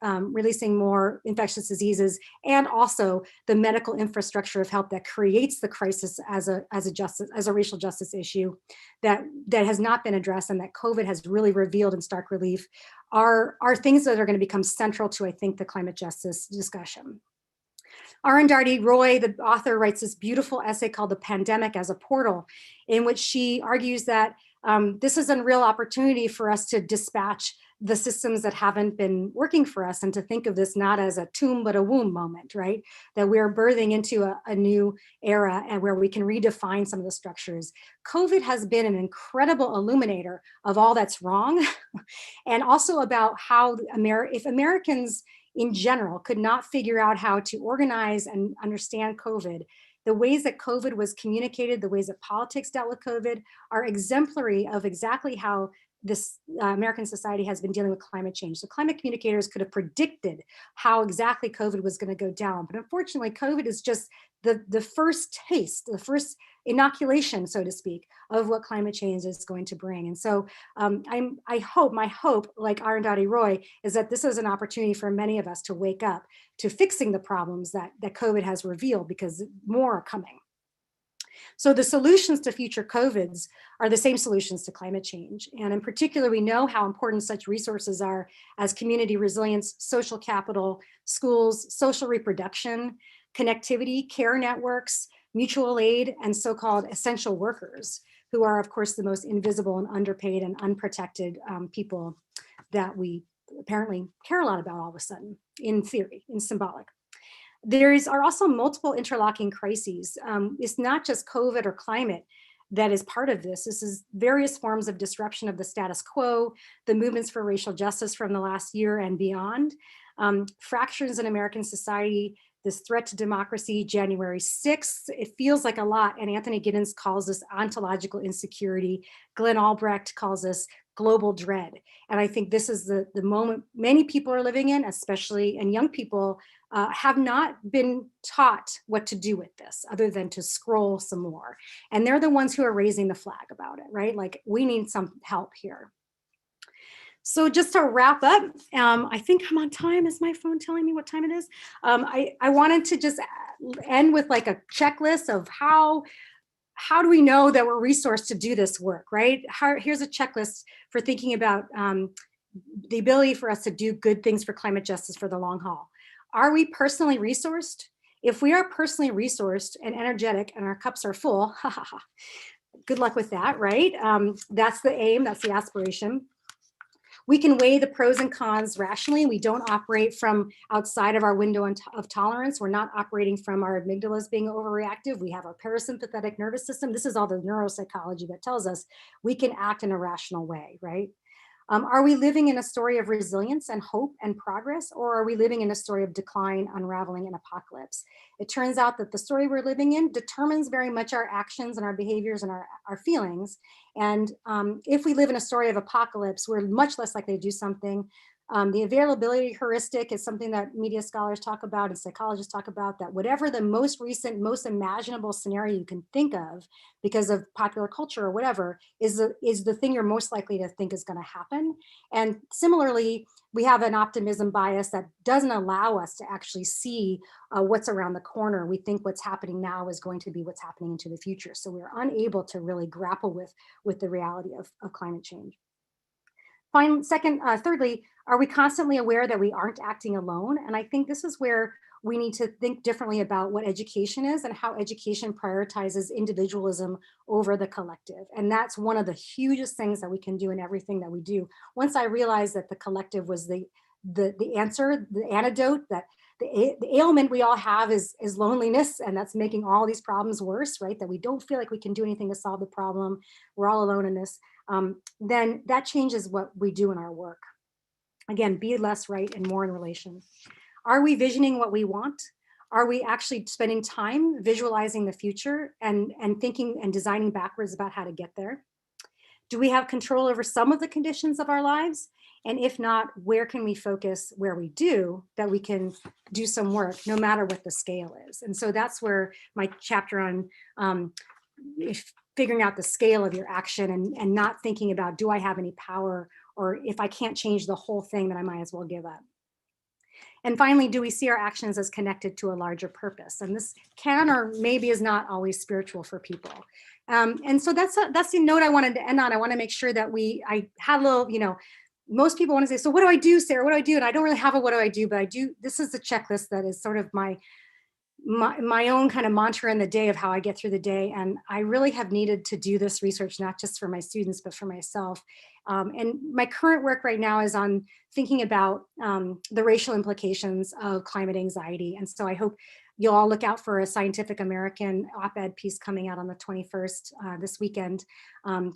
infectious diseases, and also the medical infrastructure of health that creates the crisis as a racial justice issue that has not been addressed, and that COVID has really revealed in stark relief, are things that are going to become central to, I think, the climate justice discussion. Arundhati Roy, the author, writes this beautiful essay called "The Pandemic as a Portal," in which she argues that this is a real opportunity for us to dispatch the systems that haven't been working for us, and to think of this not as a tomb but a womb moment, right? That we're birthing into a new era, and where we can redefine some of the structures. COVID has been an incredible illuminator of all that's wrong, and also about how if Americans in general could not figure out how to organize and understand COVID, the ways that COVID was communicated, the ways that politics dealt with COVID, are exemplary of exactly how this American society has been dealing with climate change. So climate communicators could have predicted how exactly COVID was going to go down. But unfortunately, COVID is just the first taste, the first inoculation, so to speak, of what climate change is going to bring. And so my hope, like Arundhati Roy, is that this is an opportunity for many of us to wake up to fixing the problems that COVID has revealed, because more are coming. So the solutions to future COVIDs are the same solutions to climate change. And in particular, we know how important such resources are as community resilience, social capital, schools, social reproduction, connectivity, care networks, mutual aid, and so-called essential workers, who are, of course, the most invisible and underpaid and unprotected people that we apparently care a lot about all of a sudden, in theory, in symbolic. There are also multiple interlocking crises. It's not just COVID or climate that is part of this. This is various forms of disruption of the status quo, the movements for racial justice from the last year and beyond, fractures in American society, this threat to democracy, January 6th. It feels like a lot, and Anthony Giddens calls this ontological insecurity. Glenn Albrecht calls this global dread. And I think this is the moment many people are living in, especially, and young people have not been taught what to do with this other than to scroll some more. And they're the ones who are raising the flag about it, right? Like, we need some help here. So just to wrap up, I think I'm on time. Is my phone telling me what time it is? I wanted to just end with like a checklist of how how do we know that we're resourced to do this work, right? Here's a checklist for thinking about the ability for us to do good things for climate justice for the long haul. Are we personally resourced? If we are personally resourced and energetic and our cups are full, good luck with that, right? That's the aim, that's the aspiration. We can weigh the pros and cons rationally. We don't operate from outside of our window of tolerance. We're not operating from our amygdalas being overreactive. We have our parasympathetic nervous system. This is all the neuropsychology that tells us we can act in a rational way, right? Are we living in a story of resilience and hope and progress, or are we living in a story of decline, unraveling, and apocalypse? It turns out that the story we're living in determines very much our actions and our behaviors and our feelings. And if we live in a story of apocalypse, we're much less likely to do something. The availability heuristic is something that media scholars talk about and psychologists talk about, that whatever the most recent, most imaginable scenario you can think of because of popular culture or whatever is the thing you're most likely to think is going to happen. And similarly, we have an optimism bias that doesn't allow us to actually see what's around the corner. We think what's happening now is going to be what's happening into the future. So we're unable to really grapple with the reality of climate change. Thirdly, are we constantly aware that we aren't acting alone? And I think this is where we need to think differently about what education is and how education prioritizes individualism over the collective. And that's one of the hugest things that we can do in everything that we do. Once I realized that the collective was the answer, the antidote, that the ailment we all have is loneliness, and that's making all these problems worse, right? That we don't feel like we can do anything to solve the problem. We're all alone in this. Then that changes what we do in our work. Again, be less right and more in relation. Are we visioning what we want? Are we actually spending time visualizing the future and thinking and designing backwards about how to get there? Do we have control over some of the conditions of our lives? And if not, where can we focus where we do, that we can do some work, no matter what the scale is? And so that's where my chapter on figuring out the scale of your action and not thinking about, do I have any power? Or if I can't change the whole thing, then I might as well give up. And finally, do we see our actions as connected to a larger purpose? And this can or maybe is not always spiritual for people. And so that's the note I wanted to end on. I want to make sure that I had a little, most people want to say, so what do I do, Sarah? What do I do? And I don't really have a what do I do, but I do. This is the checklist that is sort of my own kind of mantra in the day of how I get through the day. And I really have needed to do this research, not just for my students, but for myself. And my current work right now is on thinking about the racial implications of climate anxiety. And so I hope you'll all look out for a Scientific American op-ed piece coming out on the 21st this weekend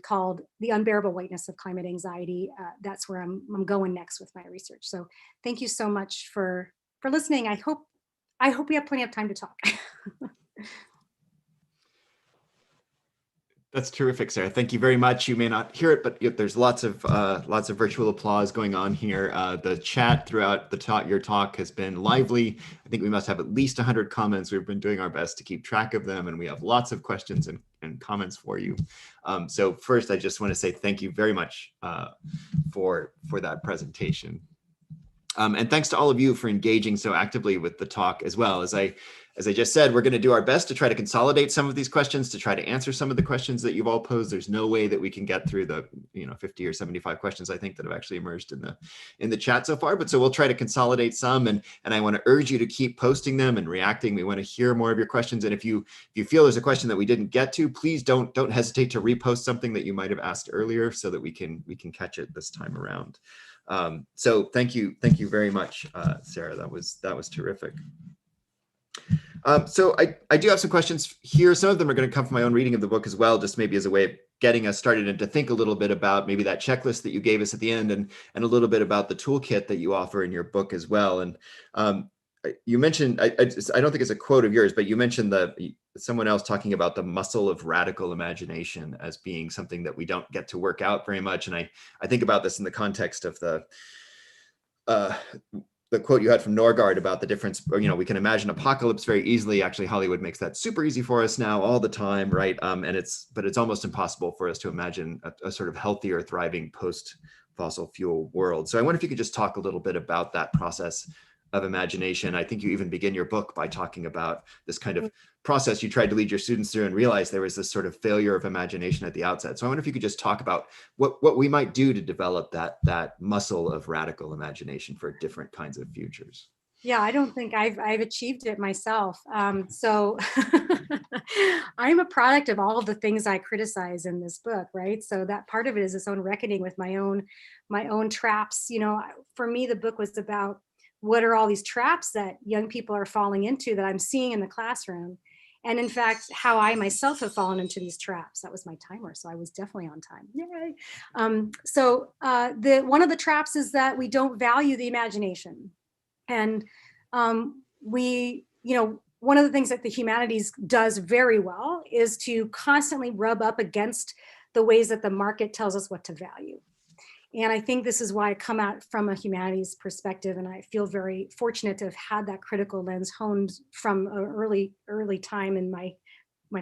called The Unbearable Whiteness of Climate Anxiety. That's where I'm going next with my research. So thank you so much for listening. I hope we have plenty of time to talk. That's terrific, Sarah. Thank you very much. You may not hear it, but there's lots of virtual applause going on here. The chat throughout your talk has been lively. I think we must have at least 100 comments. We've been doing our best to keep track of them, and we have lots of questions and comments for you. So first, I just want to say thank you very much for that presentation. And thanks to all of you for engaging so actively with the talk as well. As I just said, we're going to do our best to try to consolidate some of these questions, to try to answer some of the questions that you've all posed. There's no way that we can get through the 50 or 75 questions I think that have actually emerged in the chat so far. But so we'll try to consolidate some, and I want to urge you to keep posting them and reacting. We want to hear more of your questions. And if you feel there's a question that we didn't get to, please don't hesitate to repost something that you might have asked earlier so that we can catch it this time around. So thank you very much, Sarah. That was terrific. So I do have some questions here. Some of them are going to come from my own reading of the book as well, just maybe as a way of getting us started and to think a little bit about maybe that checklist that you gave us at the end, and a little bit about the toolkit that you offer in your book as well. And you mentioned, I don't think it's a quote of yours, but you mentioned someone else talking about the muscle of radical imagination as being something that we don't get to work out very much. And I think about this in the context of the quote you had from Norgard about the difference, we can imagine apocalypse very easily. Actually, Hollywood makes that super easy for us now all the time, right? But it's almost impossible for us to imagine a sort of healthier, thriving post-fossil fuel world. So I wonder if you could just talk a little bit about that process of imagination. I think you even begin your book by talking about this kind of process you tried to lead your students through and realized there was this sort of failure of imagination at the outset. So I wonder if you could just talk about what we might do to develop that muscle of radical imagination for different kinds of futures. Yeah, I don't think I've achieved it myself. So I'm a product of all of the things I criticize in this book, right? So that part of it is its own reckoning with my own traps. You know, for me, the book was about what are all these traps that young people are falling into that I'm seeing in the classroom. And in fact, how I myself have fallen into these traps. That was my timer, so I was definitely on time. Yay! One of the traps is that we don't value the imagination. And one of the things that the humanities does very well is to constantly rub up against the ways that the market tells us what to value. And I think this is why I come out from a humanities perspective, and I feel very fortunate to have had that critical lens honed from an early time in my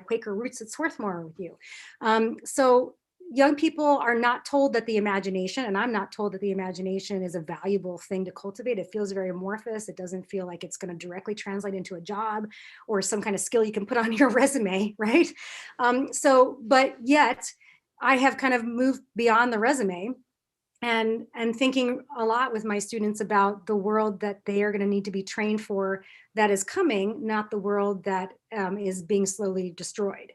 Quaker roots at Swarthmore with you. So young people are not told that the imagination, and I'm not told that the imagination is a valuable thing to cultivate. It feels very amorphous. It doesn't feel like it's going to directly translate into a job or some kind of skill you can put on your resume, right? But yet I have kind of moved beyond the resume and thinking a lot with my students about the world that they are going to need to be trained for that is coming, not the world that is being slowly destroyed.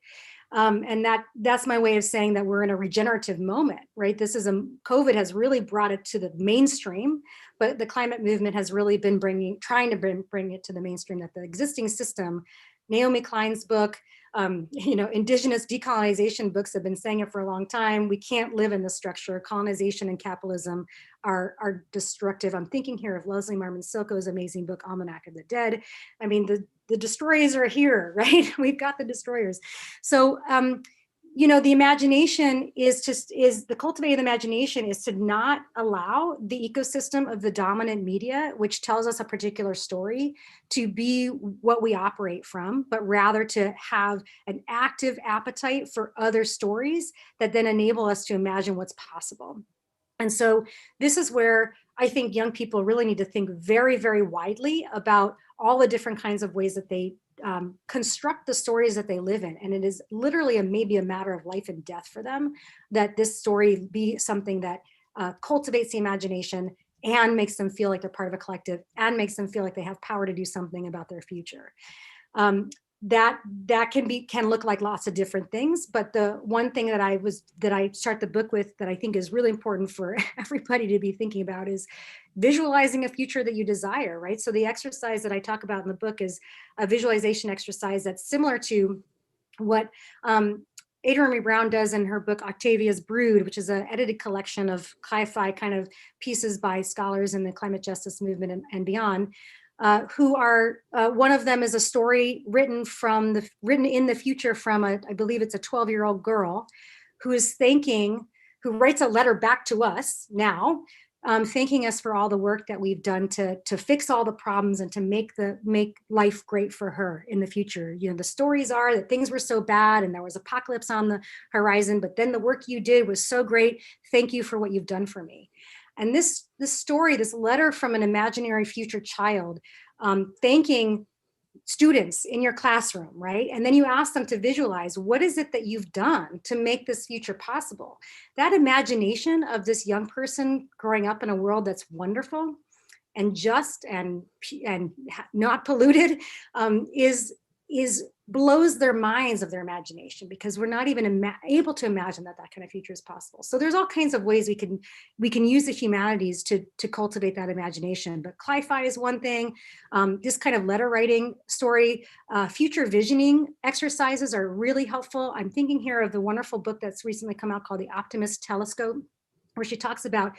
And that's my way of saying that we're in a regenerative moment, right? COVID has really brought it to the mainstream, but the climate movement has really been trying to bring it to the mainstream, that the existing system, Naomi Klein's book, indigenous decolonization books have been saying it for a long time. We can't live in this structure. Colonization and capitalism are destructive. I'm thinking here of Leslie Marmon Silko's amazing book, Almanac of the Dead. I mean, the destroyers are here, right? We've got the destroyers. So, the imagination the cultivated imagination is to not allow the ecosystem of the dominant media, which tells us a particular story, to be what we operate from, but rather to have an active appetite for other stories that then enable us to imagine what's possible. And so this is where I think young people really need to think very, very widely about all the different kinds of ways that they construct the stories that they live in. And it is literally maybe a matter of life and death for them that this story be something that cultivates the imagination and makes them feel like they're part of a collective and makes them feel like they have power to do something about their future. That can look like lots of different things, but the one thing that I start the book with that I think is really important for everybody to be thinking about is visualizing a future that you desire, right? So the exercise that I talk about in the book is a visualization exercise that's similar to what Ada Remy Brown does in her book Octavia's Brood, which is an edited collection of sci-fi kind of pieces by scholars in the climate justice movement and beyond. Who are one of them is a story written in the future from I believe it's a 12-year-old girl who writes a letter back to us now, thanking us for all the work that we've done to fix all the problems and to make life great for her in the future. The stories are that things were so bad and there was apocalypse on the horizon, but then the work you did was so great. Thank you for what you've done for me. And this story, this letter from an imaginary future child, thanking students in your classroom, right? And then you ask them to visualize, what is it that you've done to make this future possible? That imagination of this young person growing up in a world that's wonderful and just and not polluted is blows their minds of their imagination, because we're not even able to imagine that kind of future is possible. So there's all kinds of ways we can use the humanities to cultivate that imagination. But cli-fi is one thing. This kind of letter writing story, future visioning exercises are really helpful. I'm thinking here of the wonderful book that's recently come out called The Optimist Telescope, where she talks about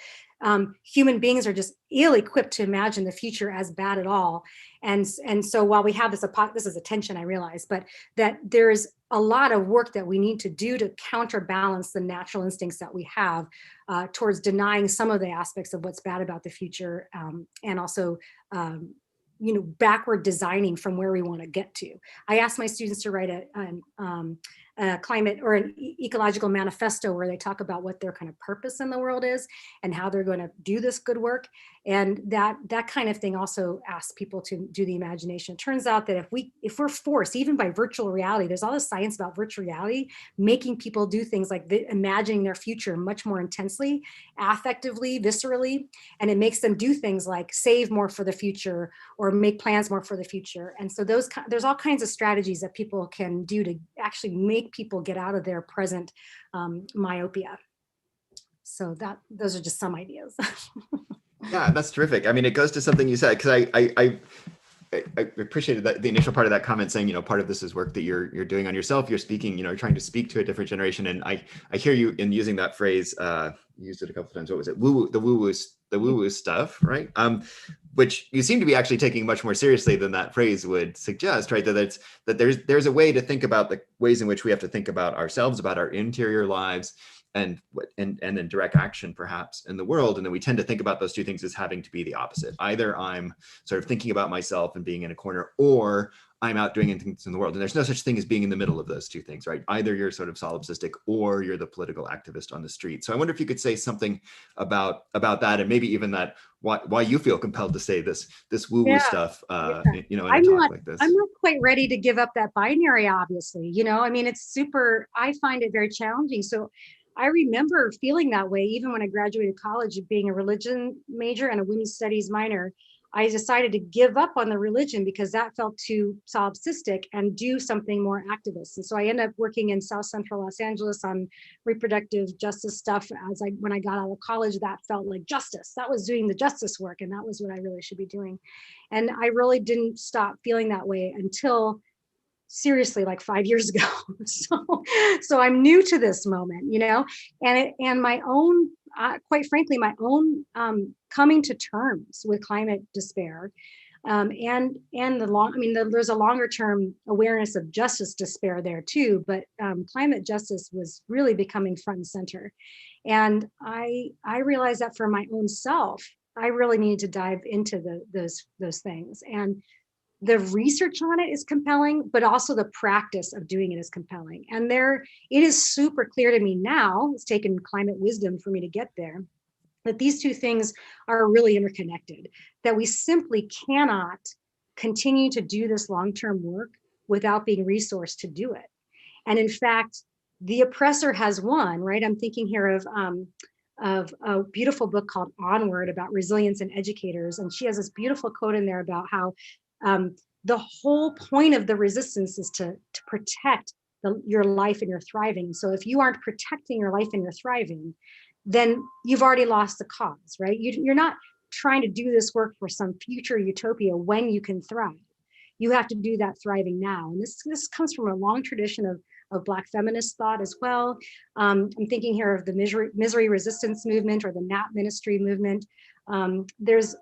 human beings are just ill-equipped to imagine the future as bad at all. And so while we have this is a tension, I realize, but that there's a lot of work that we need to do to counterbalance the natural instincts that we have towards denying some of the aspects of what's bad about the future, and also backward designing from where we want to get to. I asked my students to write a climate or an ecological manifesto where they talk about what their kind of purpose in the world is and how they're going to do this good work. And that kind of thing also asks people to do the imagination. It turns out that if we're forced, even by virtual reality, there's all this science about virtual reality, making people do things like imagining their future much more intensely, affectively, viscerally, and it makes them do things like save more for the future or make plans more for the future. And so there's all kinds of strategies that people can do to actually make people get out of their present myopia. So those are just some ideas. Yeah, that's terrific. I mean, it goes to something you said, because I appreciated that the initial part of that comment saying, part of this is work that you're doing on yourself. You're speaking, you're trying to speak to a different generation. And I hear you in using that phrase, you used it a couple of times. What was it? The woo-woo stuff, right? Which you seem to be actually taking much more seriously than that phrase would suggest, right? That there's a way to think about the ways in which we have to think about ourselves, about our interior lives, and then direct action perhaps in the world. And then we tend to think about those two things as having to be the opposite. Either I'm sort of thinking about myself and being in a corner, or I'm out doing things in the world. And there's no such thing as being in the middle of those two things, right? Either you're sort of solipsistic or you're the political activist on the street. So I wonder if you could say something about that, and maybe even that why you feel compelled to say this woo-woo stuff, in a talk like this. I'm not quite ready to give up that binary, obviously. I mean, I find it very challenging. So I remember feeling that way even when I graduated college, being a religion major and a women's studies minor. I decided to give up on the religion because that felt too solipsistic and do something more activist. And so I ended up working in South Central Los Angeles on reproductive justice stuff. When I got out of college, that felt like justice. That was doing the justice work, and that was what I really should be doing. And I really didn't stop feeling that way until seriously like 5 years ago. So I'm new to this moment, and my own, quite frankly, my own coming to terms with climate despair, and there's a longer term awareness of justice despair there too, but climate justice was really becoming front and center. And I realized that for my own self, I really needed to dive into those things. And the research on it is compelling, but also the practice of doing it is compelling. And it is super clear to me now, it's taken climate wisdom for me to get there, that these two things are really interconnected, that we simply cannot continue to do this long-term work without being resourced to do it. And in fact, the oppressor has won, right? I'm thinking here of a beautiful book called Onward about resilience and educators. And she has this beautiful quote in there about how the whole point of the resistance is to protect your life and your thriving. So if you aren't protecting your life and your thriving, then you've already lost the cause, right? You're not trying to do this work for some future utopia when you can thrive. You have to do that thriving now. And this comes from a long tradition of Black feminist thought as well. I'm thinking here of the misery resistance movement or the NAP ministry movement. There's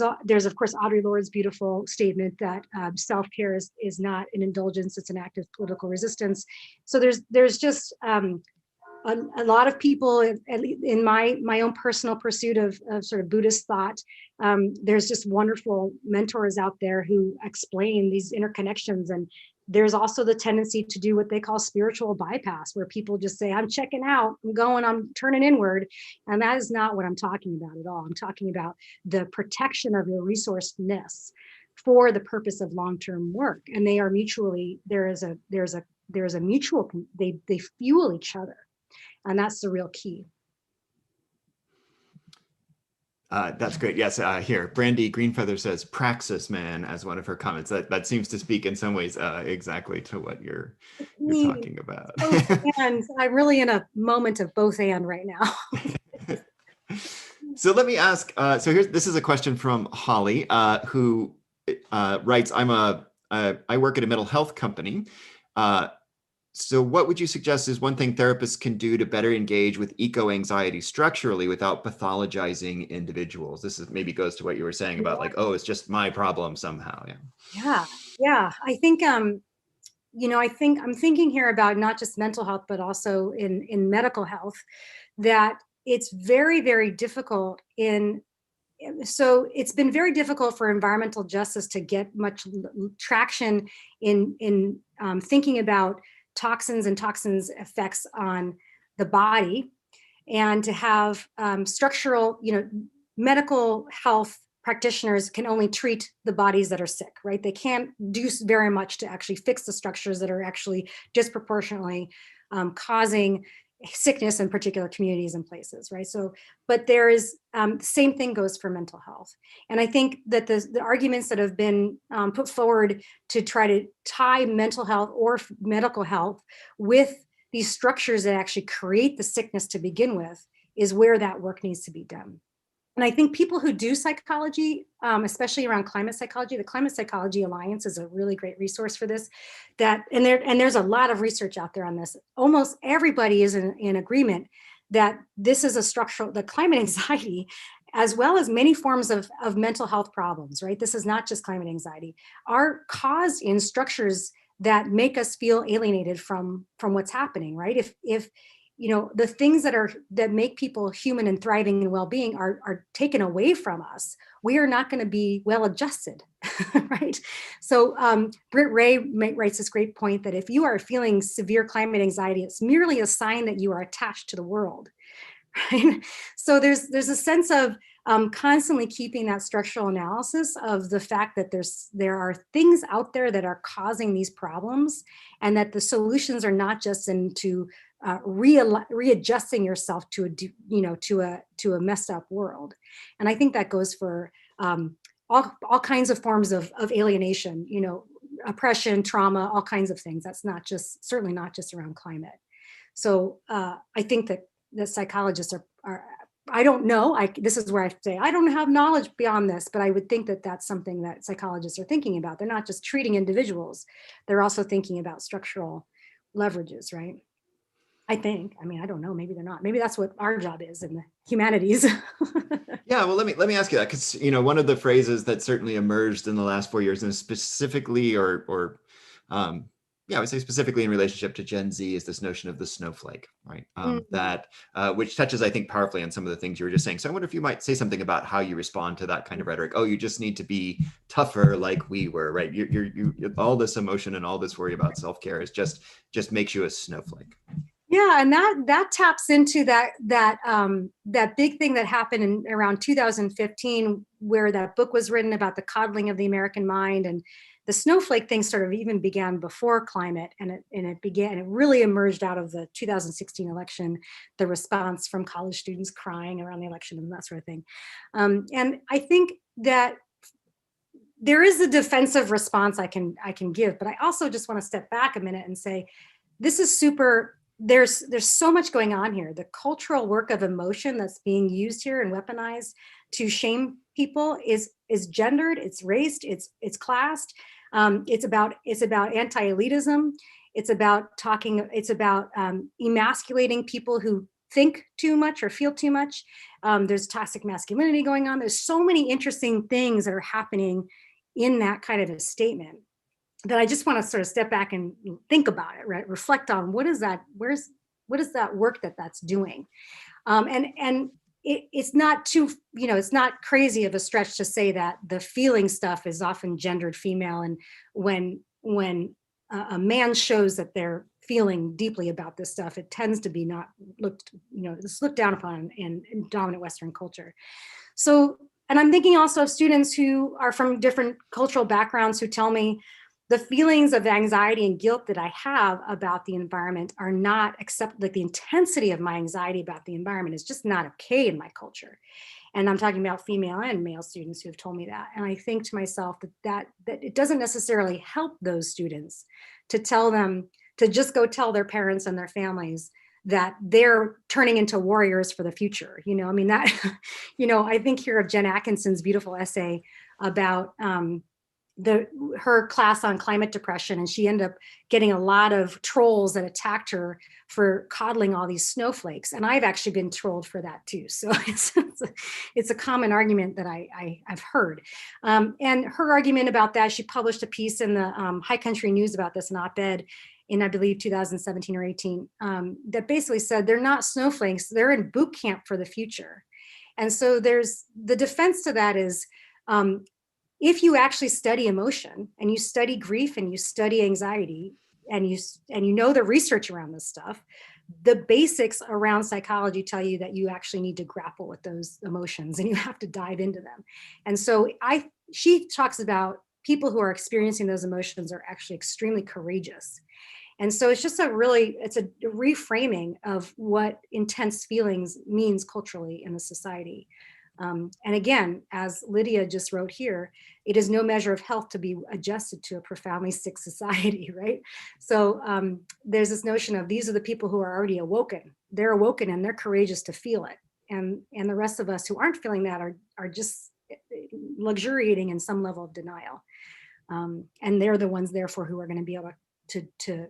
of course Audre Lorde's beautiful statement that self-care is not an indulgence, it's an act of political resistance. So there's just a lot of people in my own personal pursuit of sort of Buddhist thought. There's just wonderful mentors out there who explain these interconnections. And there's also the tendency to do what they call spiritual bypass, where people just say, I'm checking out, I'm turning inward. And that is not what I'm talking about at all. I'm talking about the protection of your resourcefulness for the purpose of long-term work. And they are mutually, there's a mutual, they fuel each other. And that's the real key. That's great. Yes, here, Brandy Greenfeather says praxis man as one of her comments. That seems to speak in some ways exactly to what you're talking about. And I'm really in a moment of both and right now. So let me ask, this is a question from Holly, who writes, I work at a mental health company. So what would you suggest is one thing therapists can do to better engage with eco-anxiety structurally without pathologizing individuals? This maybe goes to what you were saying about like, oh, it's just my problem somehow. Yeah. I think, I'm thinking here about not just mental health, but also in medical health, that it's very, very difficult so it's been very difficult for environmental justice to get much traction in thinking about toxins and toxins effects on the body, and to have structural, medical health practitioners can only treat the bodies that are sick, right? They can't do very much to actually fix the structures that are actually disproportionately causing sickness in particular communities and places, right? So, but there is, the same thing goes for mental health. And I think that the arguments that have been put forward to try to tie mental health or medical health with these structures that actually create the sickness to begin with is where that work needs to be done. And I think people who do psychology, especially around climate psychology, the Climate Psychology Alliance is a really great resource for this. And there's a lot of research out there on this. Almost everybody is in agreement that this is a structural, the climate anxiety, as well as many forms of mental health problems, right? This is not just climate anxiety, are caused in structures that make us feel alienated from what's happening, right? If the things that make people human and thriving and well-being are taken away from us, we are not going to be well adjusted, right? So Britt Ray writes this great point that if you are feeling severe climate anxiety, it's merely a sign that you are attached to the world, right? So there's a sense of constantly keeping that structural analysis of the fact that there are things out there that are causing these problems, and that the solutions are not just into readjusting yourself to a messed up world. And I think that goes for all kinds of forms of alienation, oppression, trauma, all kinds of things. That's certainly not just around climate. So I think that psychologists are I don't know, this is where I say, I don't have knowledge beyond this, but I would think that that's something that psychologists are thinking about. They're not just treating individuals, they're also thinking about structural leverages, right? I think. I mean, I don't know. Maybe they're not. Maybe that's what our job is in the humanities. Yeah, well, let me ask you that, because one of the phrases that certainly emerged in the last 4 years, and specifically, I would say specifically in relationship to Gen Z, is this notion of the snowflake, right? That which touches, I think, powerfully on some of the things you were just saying. So I wonder if you might say something about how you respond to that kind of rhetoric. Oh, you just need to be tougher, like we were, right? You all this emotion and all this worry about self-care is just makes you a snowflake. Yeah, and that taps into that big thing that happened in around 2015, where that book was written about the coddling of the American mind, and the snowflake thing sort of even began before climate, and it really emerged out of the 2016 election, the response from college students crying around the election and that sort of thing. And I think that there is a defensive response I can give, but I also just want to step back a minute and say, this is super. There's so much going on here. The cultural work of emotion that's being used here and weaponized to shame people is gendered, it's raced, it's classed. It's about anti-elitism. It's about emasculating people who think too much or feel too much. There's toxic masculinity going on. There's so many interesting things that are happening in that kind of a statement, that I just want to sort of step back and think about it, right? Reflect on what is that work that's doing. And it's not too, it's not crazy of a stretch to say that the feeling stuff is often gendered female. And when a man shows that they're feeling deeply about this stuff, it tends to be not looked, it's looked down upon in dominant Western culture. So, and I'm thinking also of students who are from different cultural backgrounds who tell me, the feelings of anxiety and guilt that I have about the environment are not accepted. Like the intensity of my anxiety about the environment is just not okay in my culture. And I'm talking about female and male students who have told me that. And I think to myself that it doesn't necessarily help those students to tell them to just go tell their parents and their families that they're turning into warriors for the future. I mean, that, I think here of Jen Atkinson's beautiful essay about, her class on climate depression, and she ended up getting a lot of trolls that attacked her for coddling all these snowflakes. And I've actually been trolled for that too. So it's a common argument that I've heard. And her argument about that, she published a piece in the High Country News about this, an op-ed in, I believe, 2017 or 18, that basically said they're not snowflakes, they're in boot camp for the future. And so there's the defense to that is, if you actually study emotion and you study grief and you study anxiety, you know the research around this stuff, the basics around psychology tell you that you actually need to grapple with those emotions and you have to dive into them. And so she talks about people who are experiencing those emotions are actually extremely courageous. And so it's just it's a reframing of what intense feelings means culturally in the society. And again, as Lydia just wrote here, it is no measure of health to be adjusted to a profoundly sick society, right? So there's this notion of these are the people who are already awoken. They're awoken and they're courageous to feel it. And the rest of us who aren't feeling that are just luxuriating in some level of denial. And they're the ones, therefore, who are going to be able to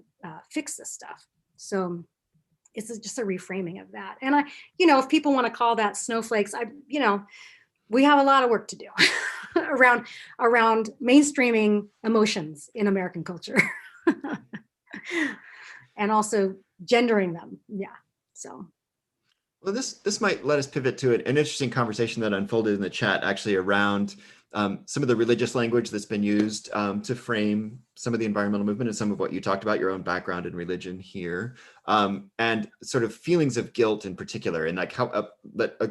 fix this stuff. So it's just a reframing of that. And if people want to call that snowflakes, we have a lot of work to do around mainstreaming emotions in American culture and also gendering them. Yeah. So. Well, this might let us pivot to an interesting conversation that unfolded in the chat, actually, around some of the religious language that's been used to frame some of the environmental movement and some of what you talked about, your own background in religion here, and sort of feelings of guilt in particular, and like how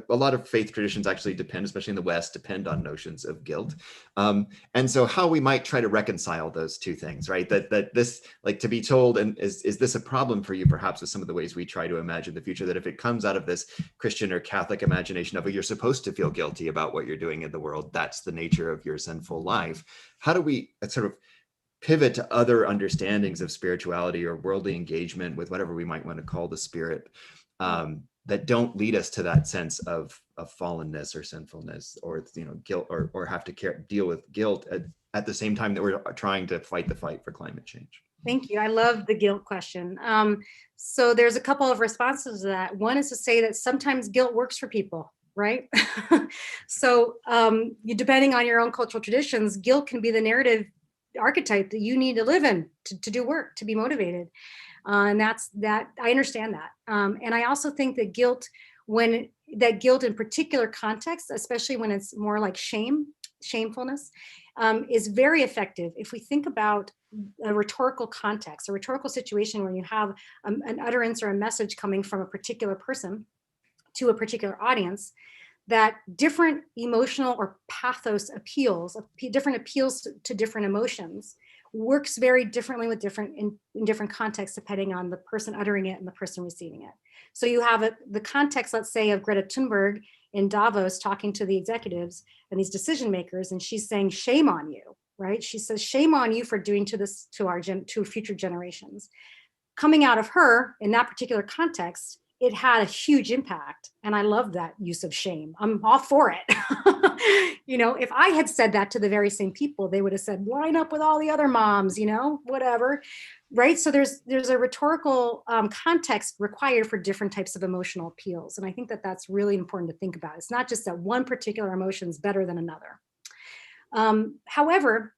a lot of faith traditions actually depend, especially in the West, depend on notions of guilt. And so how we might try to reconcile those two things, right? That this, like, to be told, and is this a problem for you, perhaps, with some of the ways we try to imagine the future, that if it comes out of this Christian or Catholic imagination of, you're supposed to feel guilty about what you're doing in the world, that's the nature of your sinful life. How do we sort of pivot to other understandings of spirituality or worldly engagement with whatever we might want to call the spirit, that don't lead us to that sense of fallenness or sinfulness, or guilt, or have to deal with guilt at the same time that we're trying to fight the fight for climate change? Thank you. I love the guilt question. So there's a couple of responses to that. One is to say that sometimes guilt works for people, right? So depending on your own cultural traditions, guilt can be the narrative archetype that you need to live in to do work, to be motivated. And I understand that. And I also think that guilt in particular contexts, especially when it's more like shamefulness, is very effective. If we think about a rhetorical context, a rhetorical situation where you have an utterance or a message coming from a particular person to a particular audience, that different emotional or pathos appeals, different appeals to different emotions, works very differently with in different contexts, depending on the person uttering it and the person receiving it. So you have the context, let's say, of Greta Thunberg in Davos talking to the executives and these decision makers, and she's saying, shame on you, right? She says, shame on you for doing this to future generations. Coming out of her in that particular context, it had a huge impact. And I love that use of shame. I'm all for it. If I had said that to the very same people, they would have said, line up with all the other moms, whatever. Right. So there's a rhetorical context required for different types of emotional appeals. And I think that that's really important to think about. It's not just that one particular emotion is better than another. However,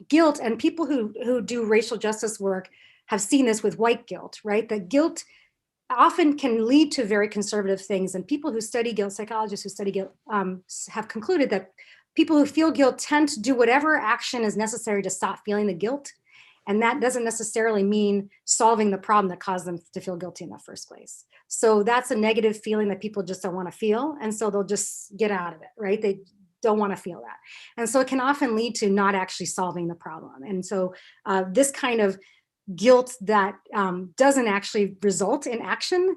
guilt, and people who do racial justice work have seen this with white guilt, right? That guilt often can lead to very conservative things. And people who study guilt, psychologists who study guilt, have concluded that people who feel guilt tend to do whatever action is necessary to stop feeling the guilt. And that doesn't necessarily mean solving the problem that caused them to feel guilty in the first place. So that's a negative feeling that people just don't want to feel. And so they'll just get out of it, right? They don't want to feel that. And so it can often lead to not actually solving the problem. And so this kind of guilt that doesn't actually result in action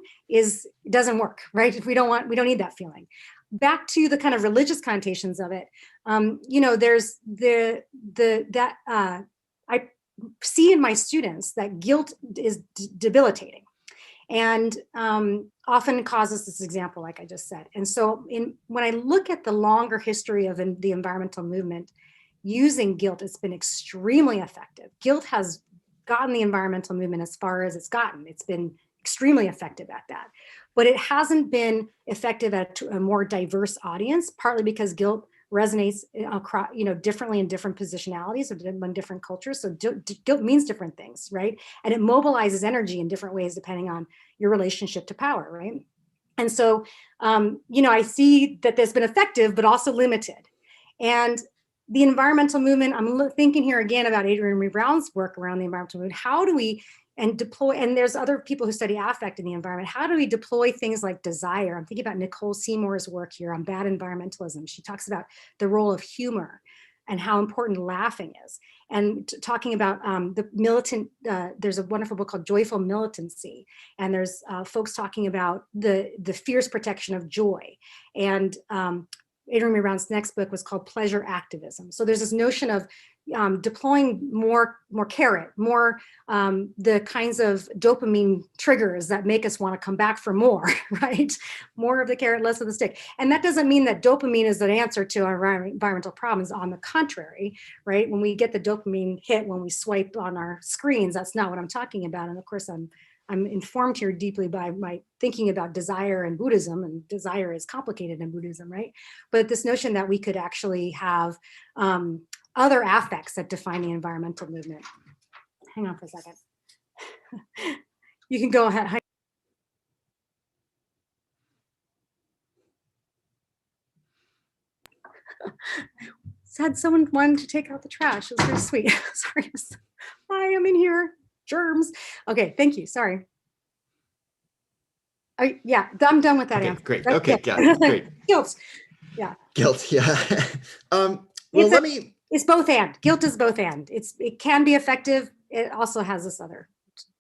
doesn't work, right? We don't need that feeling. Back to the kind of religious connotations of it, there's I see in my students that guilt is debilitating, and often causes this example, like I just said. And so when I look at the longer history of the environmental movement, using guilt, it's been extremely effective. Guilt has gotten the environmental movement as far as it's gotten. It's been extremely effective at that, but it hasn't been effective at a more diverse audience, partly because guilt resonates across, differently in different positionalities or in different cultures. So guilt means different things, right? And it mobilizes energy in different ways depending on your relationship to power, right? And so, I see that there's been effective, but also limited. And the environmental movement, I'm thinking here again about Adrienne Maree Brown's work around the environmental movement. How do we deploy, and there's other people who study affect in the environment. How do we deploy things like desire? I'm thinking about Nicole Seymour's work here on bad environmentalism. She talks about the role of humor and how important laughing is. And talking about the militant, there's a wonderful book called Joyful Militancy. And there's folks talking about the fierce protection of joy. And Adrienne Maree Brown's next book was called Pleasure Activism. So there's this notion of deploying more carrot, more the kinds of dopamine triggers that make us want to come back for more, right? More of the carrot, less of the stick. And that doesn't mean that dopamine is an answer to our environmental problems. On the contrary, right? When we get the dopamine hit when we swipe on our screens, that's not what I'm talking about. And of course, I'm informed here deeply by my thinking about desire and Buddhism, and desire is complicated in Buddhism, right? But this notion that we could actually have other affects that define the environmental movement. Hang on for a second. You can go ahead. Said someone wanted to take out the trash. It was very sweet. Sorry. Hi, I'm in here. Germs. Okay, thank you. Sorry. Yeah, I'm done with that answer. Great. That's okay, it. yeah, great. Guilt. Yeah. Guilt, yeah. Well, it's both and. Guilt is both and. It can be effective. It also has this other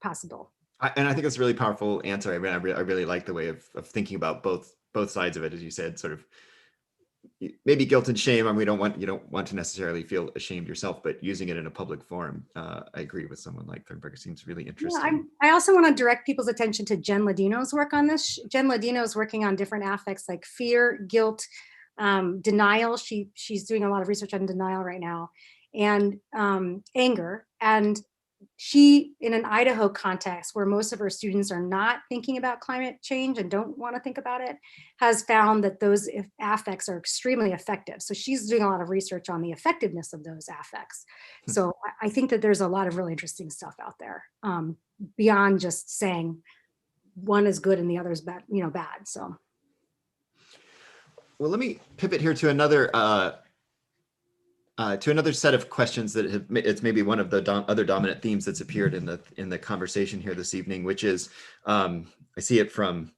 possible. And I think it's a really powerful answer. I mean, I really like the way of thinking about both sides of it, as you said, sort of maybe guilt and shame. I mean, you don't want to necessarily feel ashamed yourself, but using it in a public forum. I agree with someone like Thornberger. Seems really interesting. Yeah, I also want to direct people's attention to Jen Ladino's work on this. Jen Ladino is working on different affects like fear, guilt, denial. She's doing a lot of research on denial right now, and anger. And she, in an Idaho context where most of her students are not thinking about climate change and don't want to think about it, has found that those affects are extremely effective. So she's doing a lot of research on the effectiveness of those affects. So I think that there's a lot of really interesting stuff out there beyond just saying one is good and the other is bad, bad. So. Well, let me pivot here to another set of questions that it's maybe one of the other dominant themes that's appeared in the conversation here this evening, which is I see it from,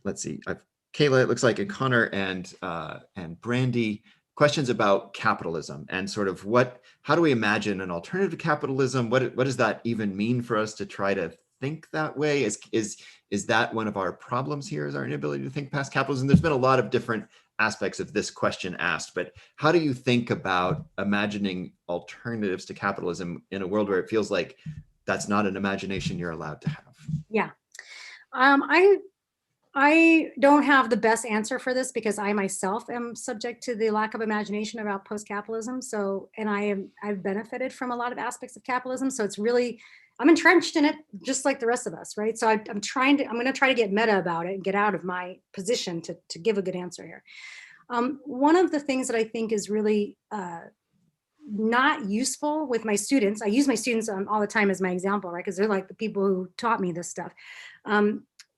let's see, Kayla, it looks like, and Connor and Brandy, questions about capitalism and sort of how do we imagine an alternative to capitalism? What does that even mean for us to try to think that way? Is that one of our problems here, is our inability to think past capitalism? There's been a lot of different aspects of this question asked, but how do you think about imagining alternatives to capitalism in a world where it feels like that's not an imagination you're allowed to have? Yeah, I don't have the best answer for this because I myself am subject to the lack of imagination about post-capitalism. So, and I've benefited from a lot of aspects of capitalism. So it's really, I'm entrenched in it just like the rest of us, right? So I'm going to try to get meta about it and get out of my position to give a good answer here. One of the things that I think is really not useful with my students, I use my students all the time as my example, right? Because they're like the people who taught me this stuff.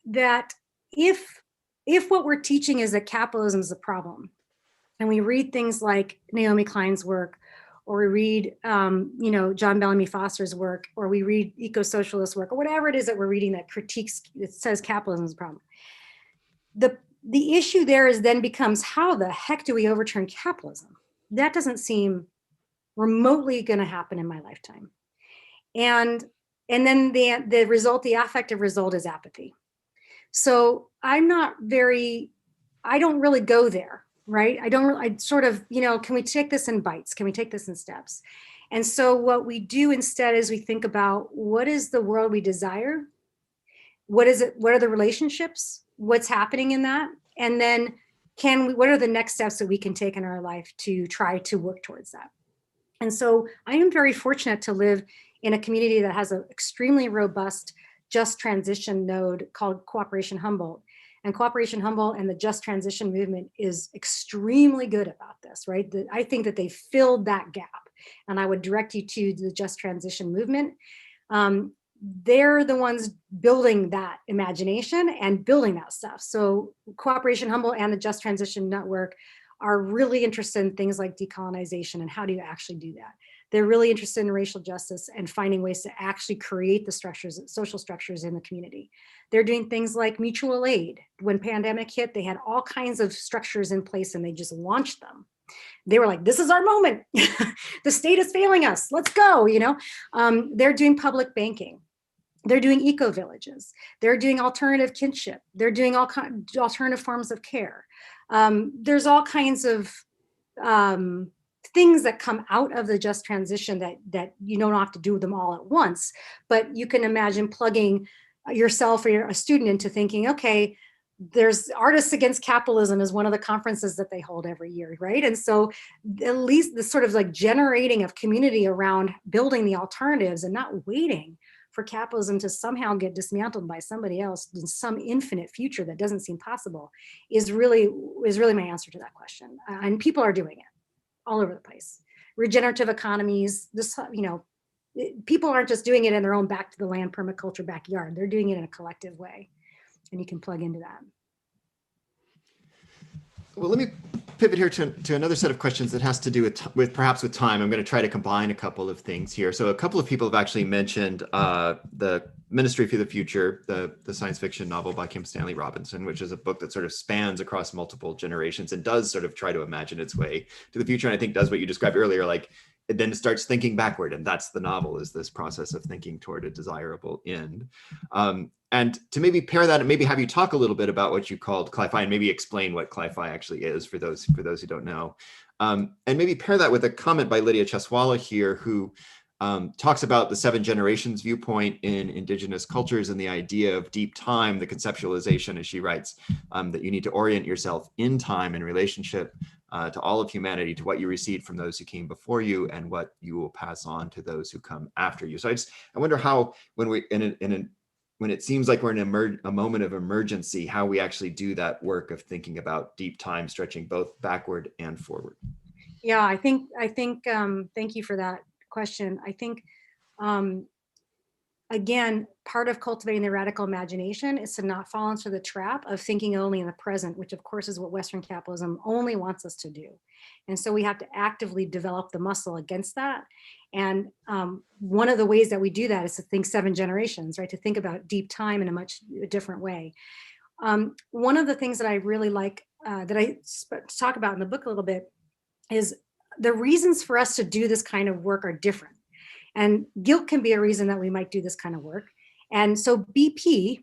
That if what we're teaching is that capitalism is a problem, and we read things like Naomi Klein's work, or we read, John Bellamy Foster's work, or we read eco-socialist work, or whatever it is that we're reading that critiques, it says capitalism is a problem. The issue there is then becomes, how the heck do we overturn capitalism? That doesn't seem remotely going to happen in my lifetime. And then the result, the affective result, is apathy. So I don't really go there, right? I sort of, can we take this in bites? Can we take this in steps? And so what we do instead is we think about, what is the world we desire? What is it? What are the relationships? What's happening in that? And then what are the next steps that we can take in our life to try to work towards that? And so I am very fortunate to live in a community that has an extremely robust just transition node called Cooperation Humboldt. And Cooperation Humboldt and the just transition movement is extremely good about this, right? I think that they filled that gap. And I would direct you to the just transition movement. They're the ones building that imagination and building that stuff. So Cooperation Humboldt and the Just Transition Network are really interested in things like decolonization and how do you actually do that. They're really interested in racial justice and finding ways to actually create the structures, social structures in the community. They're doing things like mutual aid. When pandemic hit, they had all kinds of structures in place and they just launched them. They were like, this is our moment. The state is failing us. Let's go, They're doing public banking. They're doing eco-villages. They're doing alternative kinship. They're doing all alternative forms of care. There's all kinds of things that come out of the just transition that you don't have to do them all at once, but you can imagine plugging yourself or you're a student into thinking, okay, there's Artists Against Capitalism is one of the conferences that they hold every year, right? And so at least the sort of like generating of community around building the alternatives and not waiting for capitalism to somehow get dismantled by somebody else in some infinite future that doesn't seem possible is really my answer to that question. And people are doing it all over the place. Regenerative economies, people aren't just doing it in their own back to the land permaculture backyard. They're doing it in a collective way. And you can plug into that. Well, let me pivot here to another set of questions that has to do with perhaps with time. I'm going to try to combine a couple of things here. So a couple of people have actually mentioned the Ministry for the Future, the science fiction novel by Kim Stanley Robinson, which is a book that sort of spans across multiple generations and does sort of try to imagine its way to the future. And I think does what you described earlier, like it then starts thinking backward. And that's the novel, is this process of thinking toward a desirable end. And to maybe pair that and maybe have you talk a little bit about what you called Cli-Fi and maybe explain what Cli-Fi actually is for those who don't know. And maybe pair that with a comment by Lydia Cheswala here, who talks about the 7 generations viewpoint in indigenous cultures and the idea of deep time, the conceptualization, as she writes, that you need to orient yourself in time in relationship to all of humanity, to what you received from those who came before you and what you will pass on to those who come after you. So I wonder how, when it seems like we're in a moment of emergency, how we actually do that work of thinking about deep time stretching both backward and forward. Yeah, I think thank you for that question. I think, again, part of cultivating the radical imagination is to not fall into the trap of thinking only in the present, which of course is what Western capitalism only wants us to do. And so we have to actively develop the muscle against that. And one of the ways that we do that is to think 7 generations, right? To think about deep time in a much different way. One of the things that I really like, that I talk about in the book a little bit, is the reasons for us to do this kind of work are different. And guilt can be a reason that we might do this kind of work. And so BP,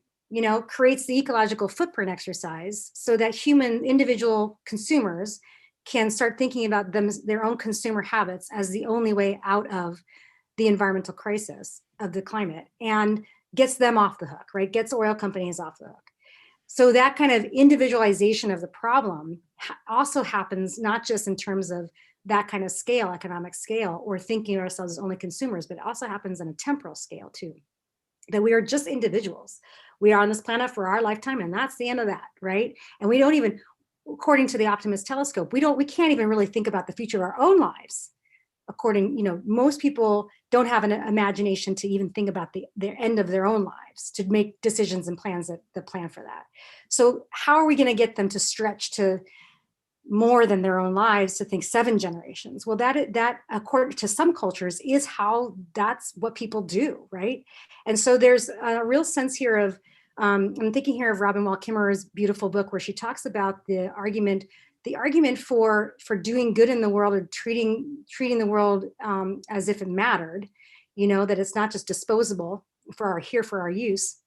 creates the ecological footprint exercise so that human individual consumers can start thinking about their own consumer habits as the only way out of the environmental crisis of the climate, and gets them off the hook, right? Gets oil companies off the hook. So that kind of individualization of the problem also happens not just in terms of that kind of scale, economic scale, or thinking of ourselves as only consumers, but it also happens on a temporal scale too, that we are just individuals. We are on this planet for our lifetime, and that's the end of that, right? And we don't even, according to the Optimist telescope, we can't even really think about the future of our own lives. Most people don't have an imagination to even think about the end of their own lives, to make decisions and plans that plan for that. So how are we going to get them to stretch to more than their own lives, to think 7 generations? Well, that according to some cultures is how, that's what people do, right? And so there's a real sense here of, I'm thinking here of Robin Wall Kimmerer's beautiful book where she talks about the argument for doing good in the world, or treating the world as if it mattered, that it's not just disposable for our use.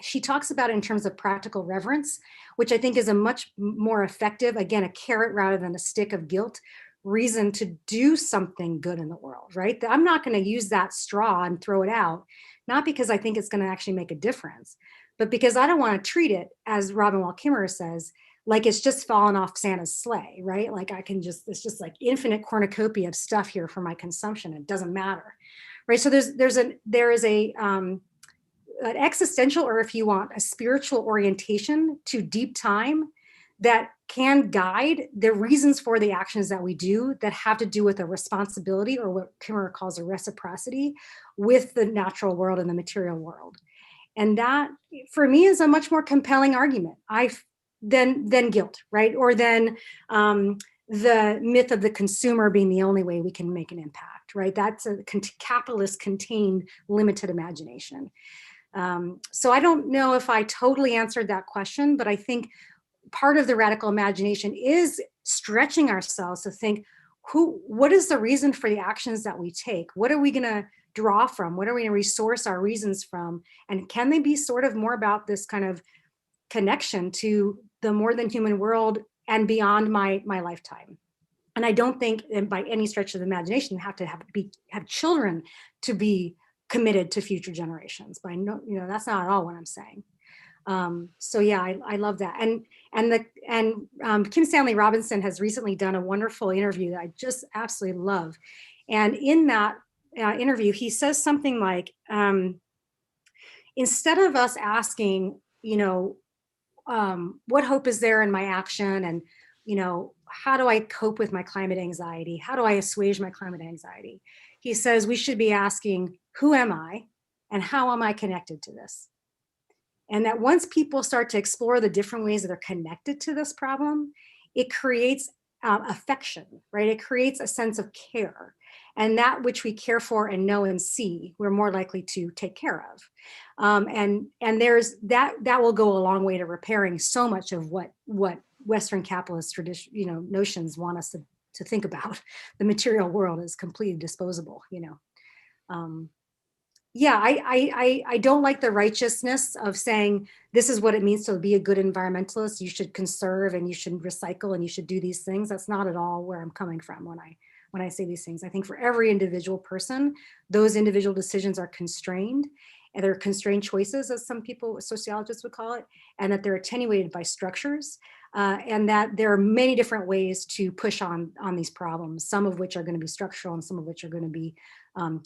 She talks about it in terms of practical reverence, which I think is a much more effective, again, a carrot rather than a stick of guilt, reason to do something good in the world, right? I'm not going to use that straw and throw it out, not because I think it's going to actually make a difference, but because I don't want to treat it, as Robin Wall Kimmerer says, like it's just fallen off Santa's sleigh, right? Like it's just like infinite cornucopia of stuff here for my consumption. It doesn't matter, right? So there is an existential, or if you want, a spiritual orientation to deep time that can guide the reasons for the actions that we do, that have to do with a responsibility, or what Kimmerer calls a reciprocity, with the natural world and the material world. And that, for me, is a much more compelling argument than guilt, right? Or than the myth of the consumer being the only way we can make an impact, right? That's a capitalist contained limited imagination. So I don't know if I totally answered that question, but I think part of the radical imagination is stretching ourselves to think, what is the reason for the actions that we take? What are we going to draw from? What are we going to resource our reasons from? And can they be sort of more about this kind of connection to the more than human world and beyond my lifetime? And I don't think by any stretch of the imagination, you have to have children to be committed to future generations. By no, that's not at all what I'm saying. So yeah, I love that. And Kim Stanley Robinson has recently done a wonderful interview that I just absolutely love. And in that interview, he says something like, instead of us asking, what hope is there in my action? And, how do I cope with my climate anxiety? How do I assuage my climate anxiety? He says we should be asking, who am I? And how am I connected to this? And that once people start to explore the different ways that they're connected to this problem, it creates affection, right? It creates a sense of care. And that which we care for and know and see, we're more likely to take care of. And there's that will go a long way to repairing so much of what Western capitalist tradition, notions want us to think about. The material world is completely disposable, Yeah, I don't like the righteousness of saying this is what it means to be a good environmentalist. You should conserve and you should recycle and you should do these things. That's not at all where I'm coming from when I say these things. I think for every individual person, those individual decisions are constrained, and they're constrained choices, as some people, sociologists would call it, and that they're attenuated by structures, and that there are many different ways to push on these problems, some of which are going to be structural and some of which are going to be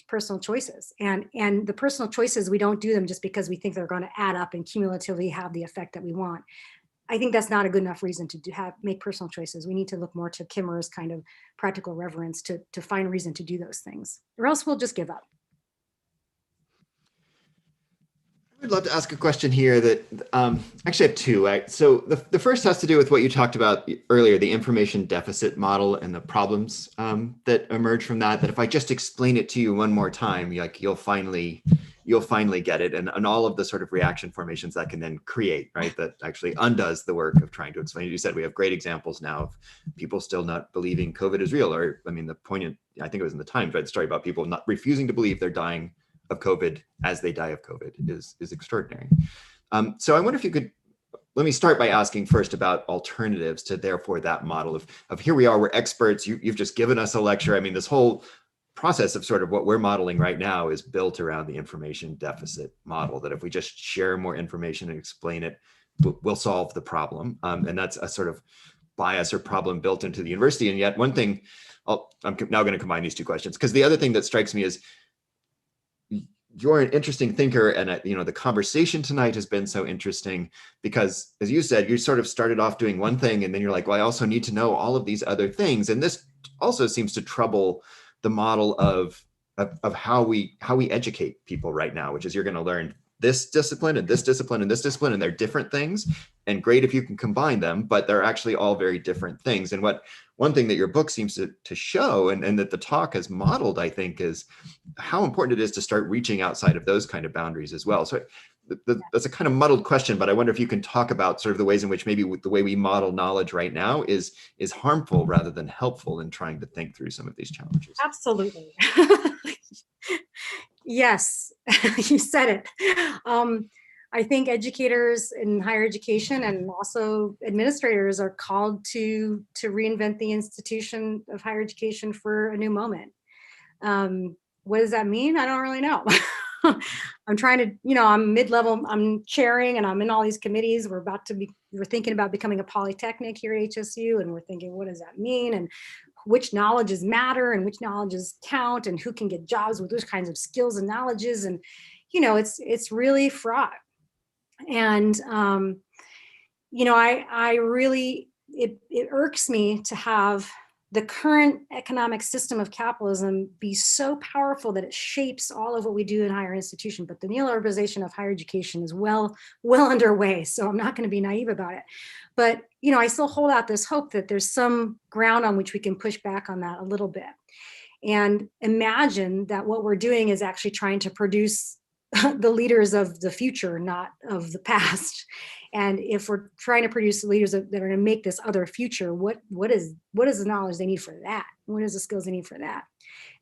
personal choices. And the personal choices, we don't do them just because we think they're going to add up and cumulatively have the effect that we want. I think that's not a good enough reason to make personal choices. We need to look more to Kimmerer's kind of practical reverence to find reason to do those things, or else we'll just give up. I'd love to ask a question here that actually I have two. So the first has to do with what you talked about earlier, the information deficit model and the problems that emerge from that. That if I just explain it to you one more time, you'll finally get it, and all of the sort of reaction formations that can then create, right? That actually undoes the work of trying to explain it. You said we have great examples now of people still not believing COVID is real, or I mean, the poignant, I think it was in the Times, right? The story about people not refusing to believe they're dying of COVID as they die of COVID is extraordinary. So I wonder if you could, let me start by asking first about alternatives to therefore that model of here we are, we're experts, you've just given us a lecture. I mean, this whole process of sort of what we're modeling right now is built around the information deficit model, that if we just share more information and explain it, we'll solve the problem. And that's a sort of bias or problem built into the university. And yet one thing, I'm now going to combine these two questions, because the other thing that strikes me is you're an interesting thinker, and the conversation tonight has been so interesting because, as you said, you sort of started off doing one thing and then you're like, well, I also need to know all of these other things. And this also seems to trouble the model of how we educate people right now, which is you're going to learn this discipline and this discipline and this discipline, and they're different things, and great if you can combine them, but they're actually all very different things. And one thing that your book seems to show, and that the talk has modeled, I think, is how important it is to start reaching outside of those kind of boundaries as well. So that's a kind of muddled question, but I wonder if you can talk about sort of the ways in which maybe the way we model knowledge right now is harmful rather than helpful in trying to think through some of these challenges. Absolutely. Yes, you said it. I think educators in higher education and also administrators are called to reinvent the institution of higher education for a new moment. What does that mean? I don't really know. I'm trying to, I'm mid-level, I'm chairing and I'm in all these committees. We're thinking about becoming a polytechnic here at HSU, and we're thinking, what does that mean? And which knowledges matter and which knowledges count, and who can get jobs with those kinds of skills and knowledges. And, it's really fraught. And, I really, it irks me to have the current economic system of capitalism be so powerful that it shapes all of what we do in higher institution. But the neoliberalization of higher education is well underway. So I'm not going to be naive about it. But, I still hold out this hope that there's some ground on which we can push back on that a little bit. And imagine that what we're doing is actually trying to produce the leaders of the future, not of the past. And if we're trying to produce leaders that are going to make this other future, what is the knowledge they need for that? What is the skills they need for that?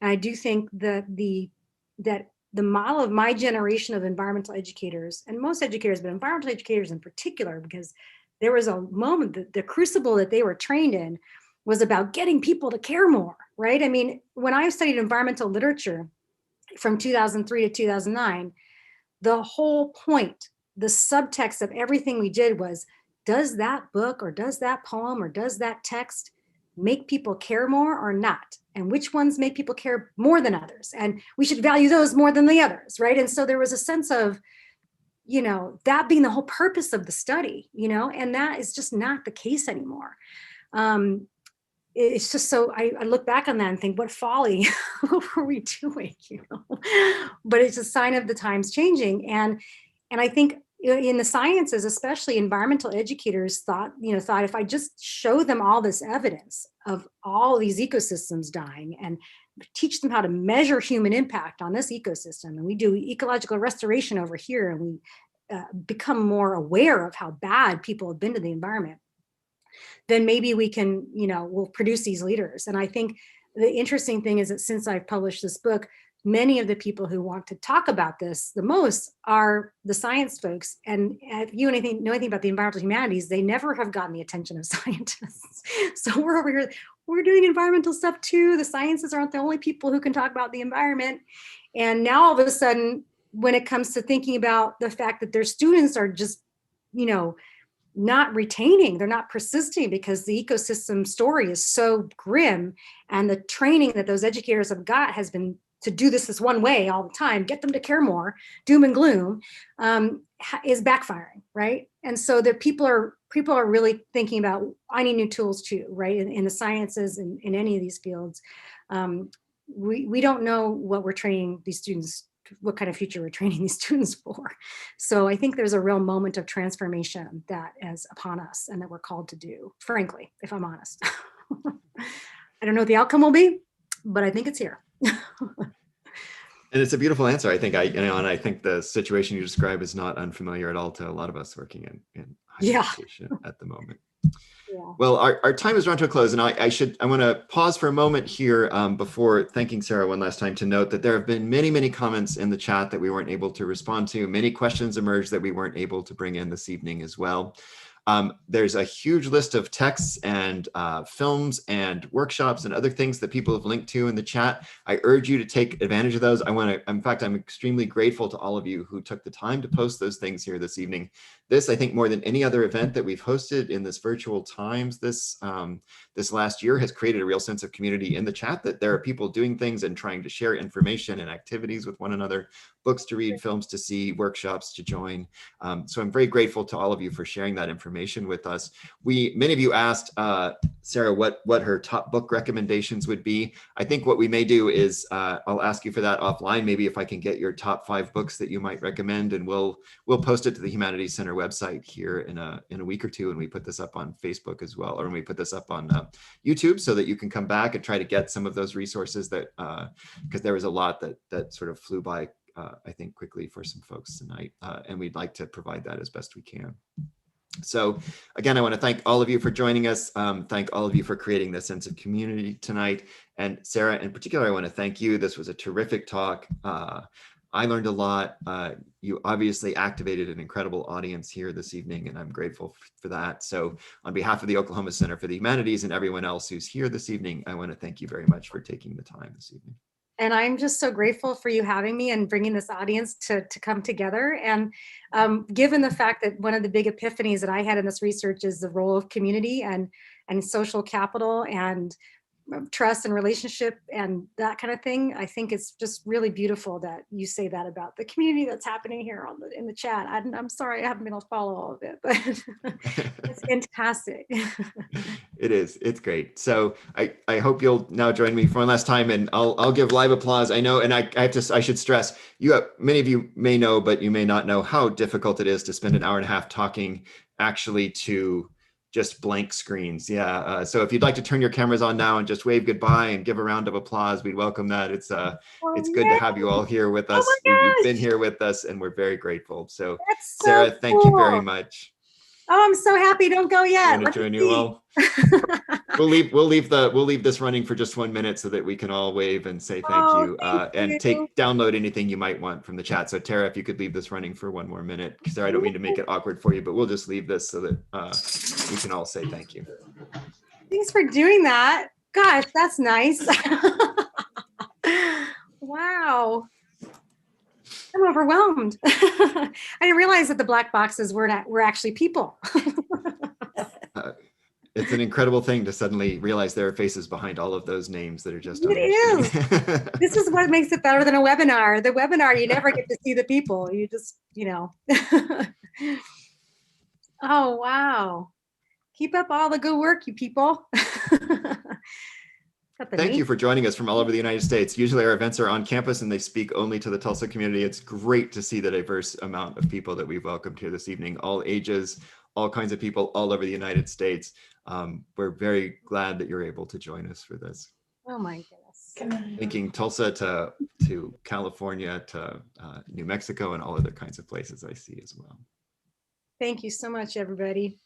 And I do think that the model of my generation of environmental educators, and most educators, but environmental educators in particular, because there was a moment that the crucible that they were trained in was about getting people to care more, right? I mean, when I studied environmental literature from 2003 to 2009, the whole point, the subtext of everything we did was, does that book or does that poem or does that text make people care more or not? And which ones make people care more than others? And we should value those more than the others, right? And so there was a sense of, that being the whole purpose of the study, and that is just not the case anymore. It's just so I look back on that and think, what folly, what were we doing? But it's a sign of the times changing. And I think in the sciences, especially environmental educators thought if I just show them all this evidence of all these ecosystems dying and teach them how to measure human impact on this ecosystem, and we do ecological restoration over here, and we become more aware of how bad people have been to the environment, then maybe we can, we'll produce these leaders. And I think the interesting thing is that since I've published this book, many of the people who want to talk about this the most are the science folks. And if you know anything about the environmental humanities, they never have gotten the attention of scientists. So we're over here, we're doing environmental stuff too. The sciences aren't the only people who can talk about the environment. And now all of a sudden, when it comes to thinking about the fact that their students are just, not retaining, they're not persisting because the ecosystem story is so grim, and the training that those educators have got has been to do this one way all the time, get them to care more, doom and gloom, is backfiring, right? And so the people are really thinking about, I need new tools too, right? In the sciences and in any of these fields, we don't know what we're training these students, what kind of future we're training these students for. So I think there's a real moment of transformation that is upon us and that we're called to do, frankly, if I'm honest. I don't know what the outcome will be, but I think it's here. And it's a beautiful answer. I think and I think the situation you describe is not unfamiliar at all to a lot of us working in higher education at the moment. Yeah. Well, our time has run to a close, and I want to pause for a moment here before thanking Sarah one last time to note that there have been many, many comments in the chat that we weren't able to respond to. Many questions emerged that we weren't able to bring in this evening as well. There's a huge list of texts and films and workshops and other things that people have linked to in the chat. I urge you to take advantage of those. In fact, I'm extremely grateful to all of you who took the time to post those things here this evening. This, I think, more than any other event that we've hosted in this virtual times this last year, has created a real sense of community in the chat, that there are people doing things and trying to share information and activities with one another, books to read, films to see, workshops to join. So I'm very grateful to all of you for sharing that information with us. Many of you asked Sarah what her top book recommendations would be. I think what we may do is I'll ask you for that offline, maybe if I can get your top 5 books that you might recommend, and we'll post it to the Humanities Center website here in a week or two, and we put this up on Facebook as well, or when we put this up on YouTube, so that you can come back and try to get some of those resources that because there was a lot that sort of flew by I think quickly for some folks tonight, and we'd like to provide that as best we can. So again, I want to thank all of you for joining us. Thank all of you for creating this sense of community tonight. And Sarah, in particular, I want to thank you. This was a terrific talk. I learned a lot. You obviously activated an incredible audience here this evening, and I'm grateful for that. So on behalf of the Oklahoma Center for the Humanities and everyone else who's here this evening, I want to thank you very much for taking the time this evening. And I'm just so grateful for you having me and bringing this audience to come together. And given the fact that one of the big epiphanies that I had in this research is the role of community and social capital and trust and relationship and that kind of thing, I think it's just really beautiful that you say that about the community that's happening here in the chat. I'm sorry I haven't been able to follow all of it, but it's fantastic. It is. It's great. So I hope you'll now join me for one last time, and I'll give live applause. I know, and I should stress, many of you may know, but you may not know how difficult it is to spend an hour and a half talking actually to just blank screens. Yeah. So if you'd like to turn your cameras on now and just wave goodbye and give a round of applause, we'd welcome that. It's good to yay. have you all here with Oh us. my You've been gosh, here with us, and we're very grateful. So that's so Sarah, thank you very cool. much. Oh, I'm so happy. Don't go I'm yet. going to Let me join you see. all. We'll leave this running for just 1 minute so that we can all wave and say thank Oh, you, thank and you. download anything you might want from the chat. So Tara, if you could leave this running for 1 more minute, because I don't mean to make it awkward for you, but we'll just leave this so that we can all say thank you. Thanks for doing that. Gosh, that's nice. Wow. I'm overwhelmed. I didn't realize that the black boxes were actually people. It's an incredible thing to suddenly realize there are faces behind all of those names that are just on It your is. screen. This is what makes it better than a webinar. The webinar, you never get to see the people. You just, Oh, wow. Keep up all the good work, you people. Thank you for joining us from all over the United States. Usually our events are on campus and they speak only to the Tulsa community. It's great to see the diverse amount of people that we've welcomed here this evening, all ages, all kinds of people all over the United States. We're very glad that you're able to join us for this. Oh my goodness. Linking Tulsa to California, to New Mexico, and all other kinds of places I see as well. Thank you so much, everybody.